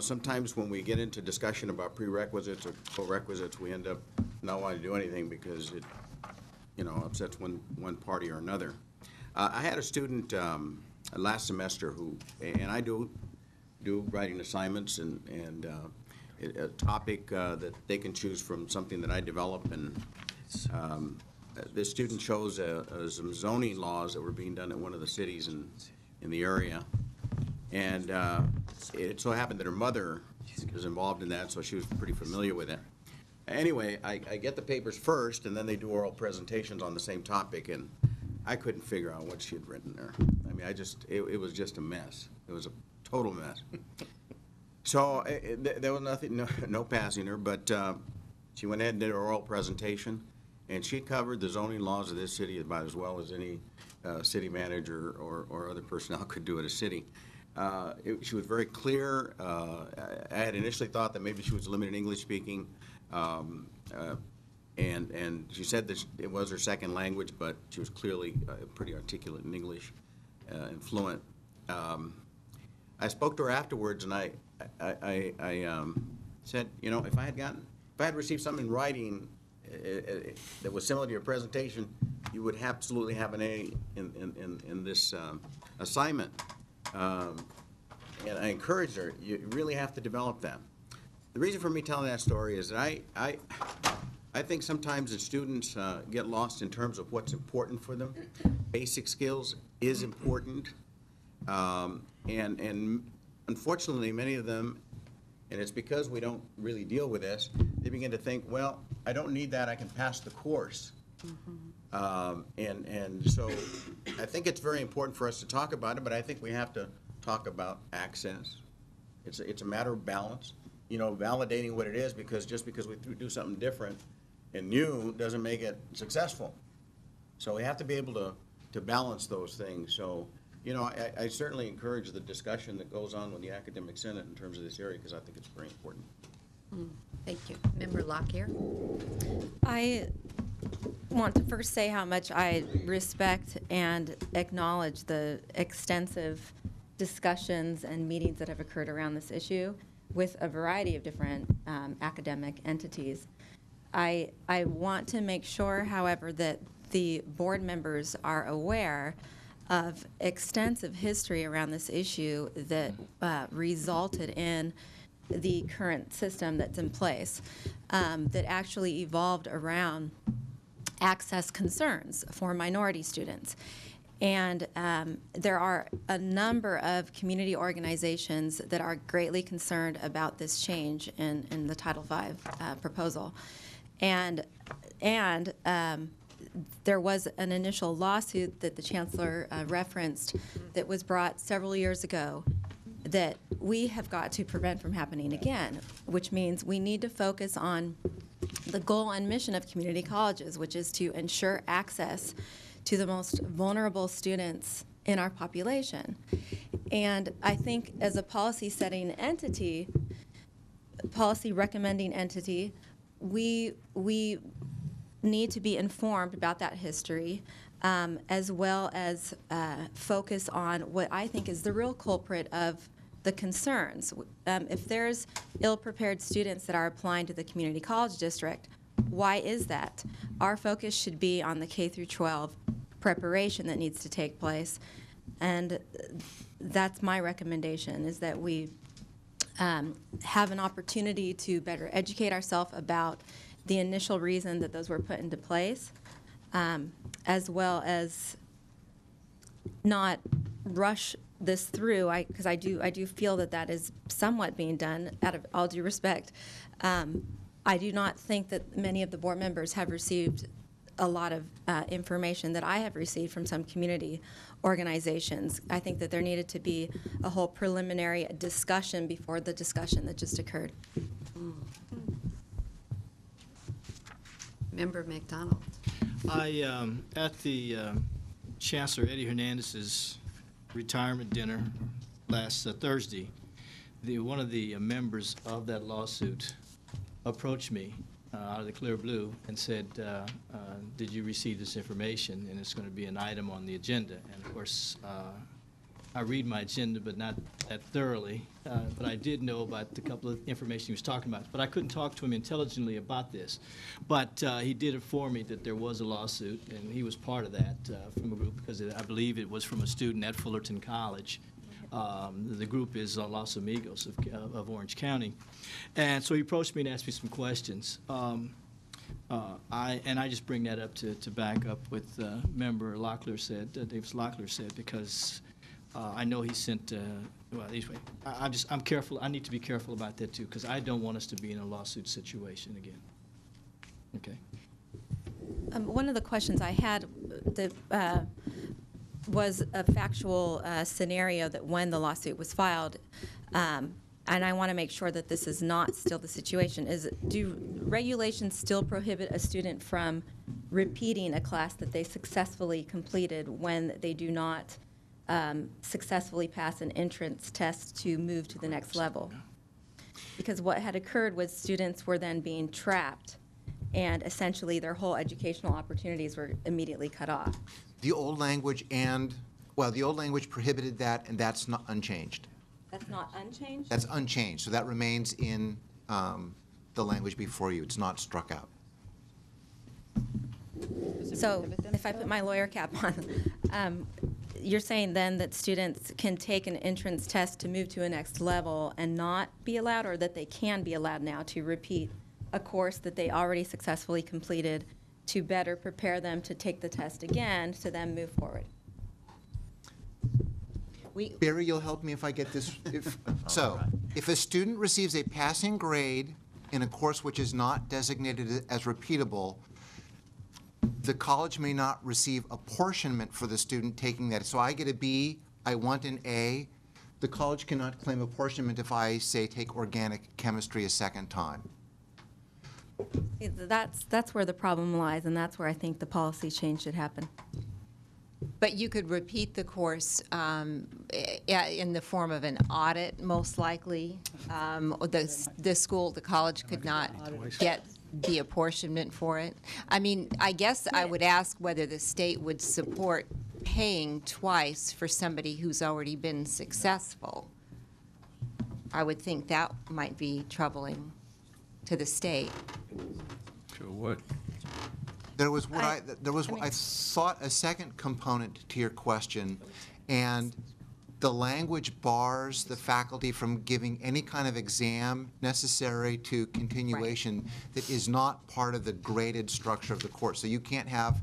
sometimes when we get into discussion about prerequisites or co-requisites, we end up not wanting to do anything because it, upsets one party or another. I had a student last semester who, and I do writing assignments and a topic that they can choose from something that I develop, and the student chose some zoning laws that were being done in one of the cities in the area. And it so happened that her mother was involved in that, so she was pretty familiar with it. Anyway, I get the papers first, and then they do oral presentations on the same topic, and I couldn't figure out what she had written there. I mean, it was just a mess. It was a total mess. So there was nothing, no passing her, but she went ahead and did her oral presentation, and she covered the zoning laws of this city about as well as any city manager or other personnel could do at a city. She was very clear. I had initially thought that maybe she was limited English speaking, and she said that it was her second language, but she was clearly pretty articulate in English and fluent. I spoke to her afterwards, and I said, you know, if I had received something in writing that was similar to your presentation, you would absolutely have an A in this assignment. And I encouraged her, you really have to develop that. The reason for me telling that story is that I think sometimes the students get lost in terms of what's important for them. Basic skills is important. And unfortunately, many of them, and it's because we don't really deal with this, they begin to think, well, I don't need that, I can pass the course. And so I think it's very important for us to talk about it, but I think we have to talk about access. It's a matter of balance, you know, validating what it is, because just because we do something different and new doesn't make it successful. So we have to be able to balance those things. So, you know, I certainly encourage the discussion that goes on with the Academic Senate in terms of this area, because I think it's very important. Thank you. Member Lockyer. I want to first say how much I respect and acknowledge the extensive discussions and meetings that have occurred around this issue with a variety of different academic entities. I want to make sure, however, that the board members are aware of extensive history around this issue that resulted in the current system that's in place, that actually evolved around access concerns for minority students. And there are a number of community organizations that are greatly concerned about this change in the Title V proposal. And there was an initial lawsuit that the chancellor referenced that was brought several years ago that we have got to prevent from happening again, which means we need to focus on the goal and mission of community colleges, which is to ensure access to the most vulnerable students in our population. And I think as a policy setting entity, policy recommending entity, we need to be informed about that history, as well as focus on what I think is the real culprit of the concerns. If there's ill-prepared students that are applying to the community college district, why is that? Our focus should be on the K through 12 preparation that needs to take place, and that's my recommendation, is that we have an opportunity to better educate ourselves about the initial reason that those were put into place, as well as not rush this through, because I do feel that is somewhat being done, out of all due respect. I do not think that many of the board members have received a lot of information that I have received from some community organizations. I think that there needed to be a whole preliminary discussion before the discussion that just occurred. Member McDonald. At the Chancellor Eddie Hernandez's retirement dinner last Thursday, one of the members of that lawsuit approached me out of the clear blue and said, did you receive this information? And it's going to be an item on the agenda. And of course, I read my agenda, but not that thoroughly. But I did know about the couple of information he was talking about. But I couldn't talk to him intelligently about this. But he did inform me that there was a lawsuit, and he was part of that from a group, because I believe it was from a student at Fullerton College. The group is Los Amigos of Orange County. And so he approached me and asked me some questions. I just bring that up to back up what Member Locklear said, Davis Locklear said, because I know he sent. Well, anyway, I'm careful. I need to be careful about that too, because I don't want us to be in a lawsuit situation again. Okay. One of the questions I had was a factual scenario that when the lawsuit was filed, and I want to make sure that this is not still the situation, do regulations still prohibit a student from repeating a class that they successfully completed when they do not successfully pass an entrance test to move to the next level? Because what had occurred was students were then being trapped, and essentially their whole educational opportunities were immediately cut off. The old language the old language prohibited that, and that's not unchanged. That's not unchanged? That's unchanged, so that remains in the language before you. It's not struck out. So if I put my lawyer cap on, you're saying then that students can take an entrance test to move to a next level and not be allowed, or that they can be allowed now to repeat a course that they already successfully completed to better prepare them to take the test again to then move forward? Barry, you'll help me if I get this. If a student receives a passing grade in a course which is not designated as repeatable, the college may not receive apportionment for the student taking that. So I get a B, I want an A. The college cannot claim apportionment if I, say, take organic chemistry a second time. That's where the problem lies, and that's where I think the policy change should happen. But you could repeat the course in the form of an audit, most likely. The college could not get the apportionment for it. I mean, I guess I would ask whether the state would support paying twice for somebody who's already been successful. I would think that might be troubling to the state. Sure would. I thought a second component to your question, and the language bars the faculty from giving any kind of exam necessary to continuation that is not part of the graded structure of the course. So you can't have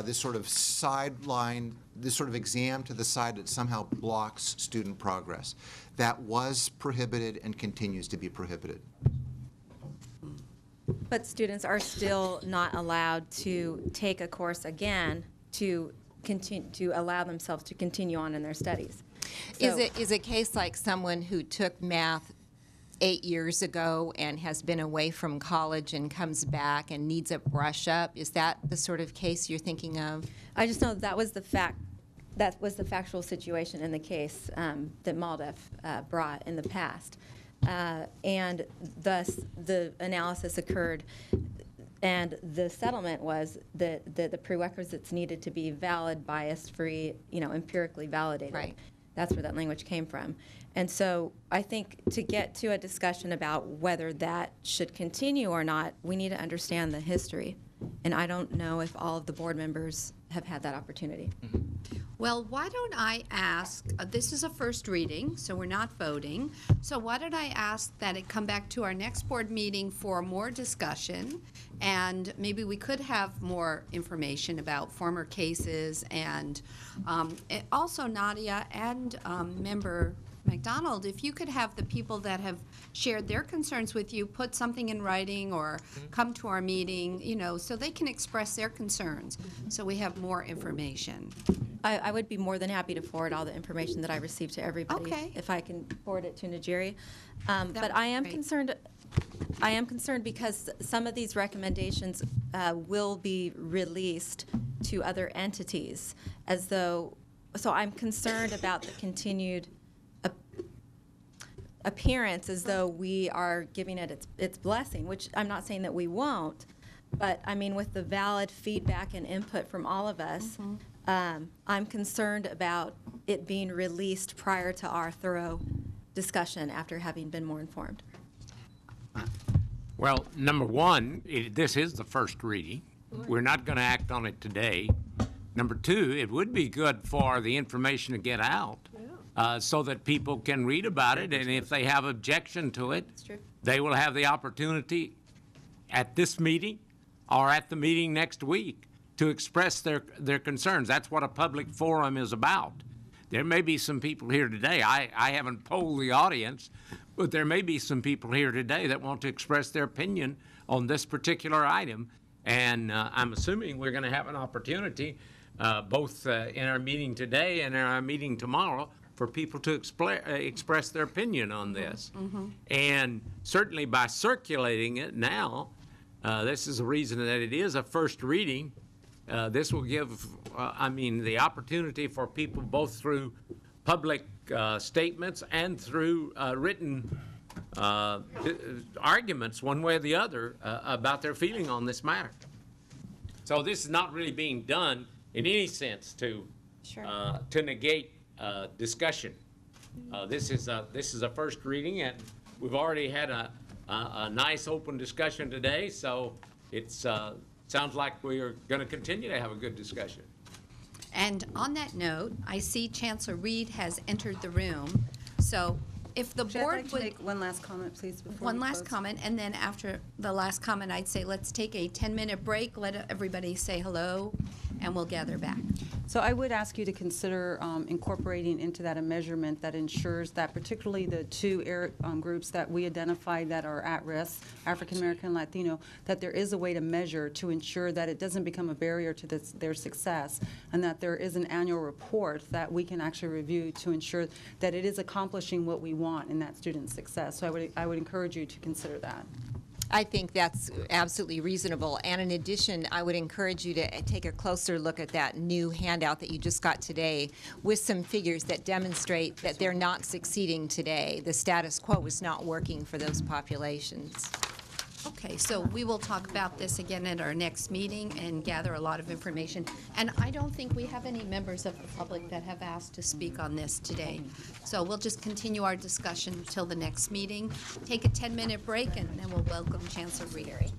this sort of sideline, this sort of exam to the side that somehow blocks student progress. That was prohibited and continues to be prohibited. But students are still not allowed to take a course again to continue to allow themselves to continue on in their studies. So, Is a case like someone who took math 8 years ago and has been away from college and comes back and needs a brush up? Is that the sort of case you're thinking of? I just know that was the factual situation in the case that MALDEF brought in the past. And thus the analysis occurred, and the settlement was that the prerequisites needed to be valid, bias-free, empirically validated. Right. That's where that language came from. And so I think to get to a discussion about whether that should continue or not, we need to understand the history. And I don't know if all of the board members have had that opportunity. Well, why don't I ask, this is a first reading, so we're not voting, so why don't I ask that it come back to our next board meeting for more discussion, and maybe we could have more information about former cases, and also Nadia and Member McDonald, if you could have the people that have shared their concerns with you put something in writing or come to our meeting, so they can express their concerns, so we have more information. I would be more than happy to forward all the information that I received to everybody. Okay. If I can forward it to Najiri. But I am concerned. I am concerned because some of these recommendations will be released to other entities, so I'm concerned about the continued appearance as though we are giving it its blessing, which I'm not saying that we won't, but I mean with the valid feedback and input from all of us, I'm concerned about it being released prior to our thorough discussion after having been more informed. Well, number one, this is the first reading. We're not going to act on it today. Number two, it would be good for the information to get out so that people can read about it, and if they have objection to it, they will have the opportunity at this meeting or at the meeting next week to express their concerns. That's what a public forum is about. There may be some people here today, I haven't polled the audience, but there may be some people here today that want to express their opinion on this particular item. And I'm assuming we're going to have an opportunity, both in our meeting today and in our meeting tomorrow, for people to express their opinion on this. And certainly by circulating it now, this is the reason that it is a first reading. This will give, the opportunity for people both through public statements and through written arguments, one way or the other, about their feeling on this matter. So this is not really being done in any sense to negate discussion. This is a first reading, and we've already had a nice open discussion today. So it's sounds like we are going to continue to have a good discussion. And on that note, I see Chancellor Reed has entered the room. So if the I'd board like to would... make one last comment, please, before One we last close. comment, and then after the last comment, I'd say let's take a 10-minute break, let everybody say hello, and we'll gather back. So I would ask you to consider incorporating into that a measurement that ensures that particularly the two groups that we identified that are at risk, African American and Latino, that there is a way to measure to ensure that it doesn't become a barrier to their success, and that there is an annual report that we can actually review to ensure that it is accomplishing what we want in that student's success. So I would encourage you to consider that. I think that's absolutely reasonable. And in addition, I would encourage you to take a closer look at that new handout that you just got today with some figures that demonstrate that they're not succeeding today. The status quo is not working for those populations. Okay, so we will talk about this again at our next meeting and gather a lot of information. And I don't think we have any members of the public that have asked to speak on this today. So we'll just continue our discussion until the next meeting. Take a 10-minute break, and then we'll welcome Chancellor Reed.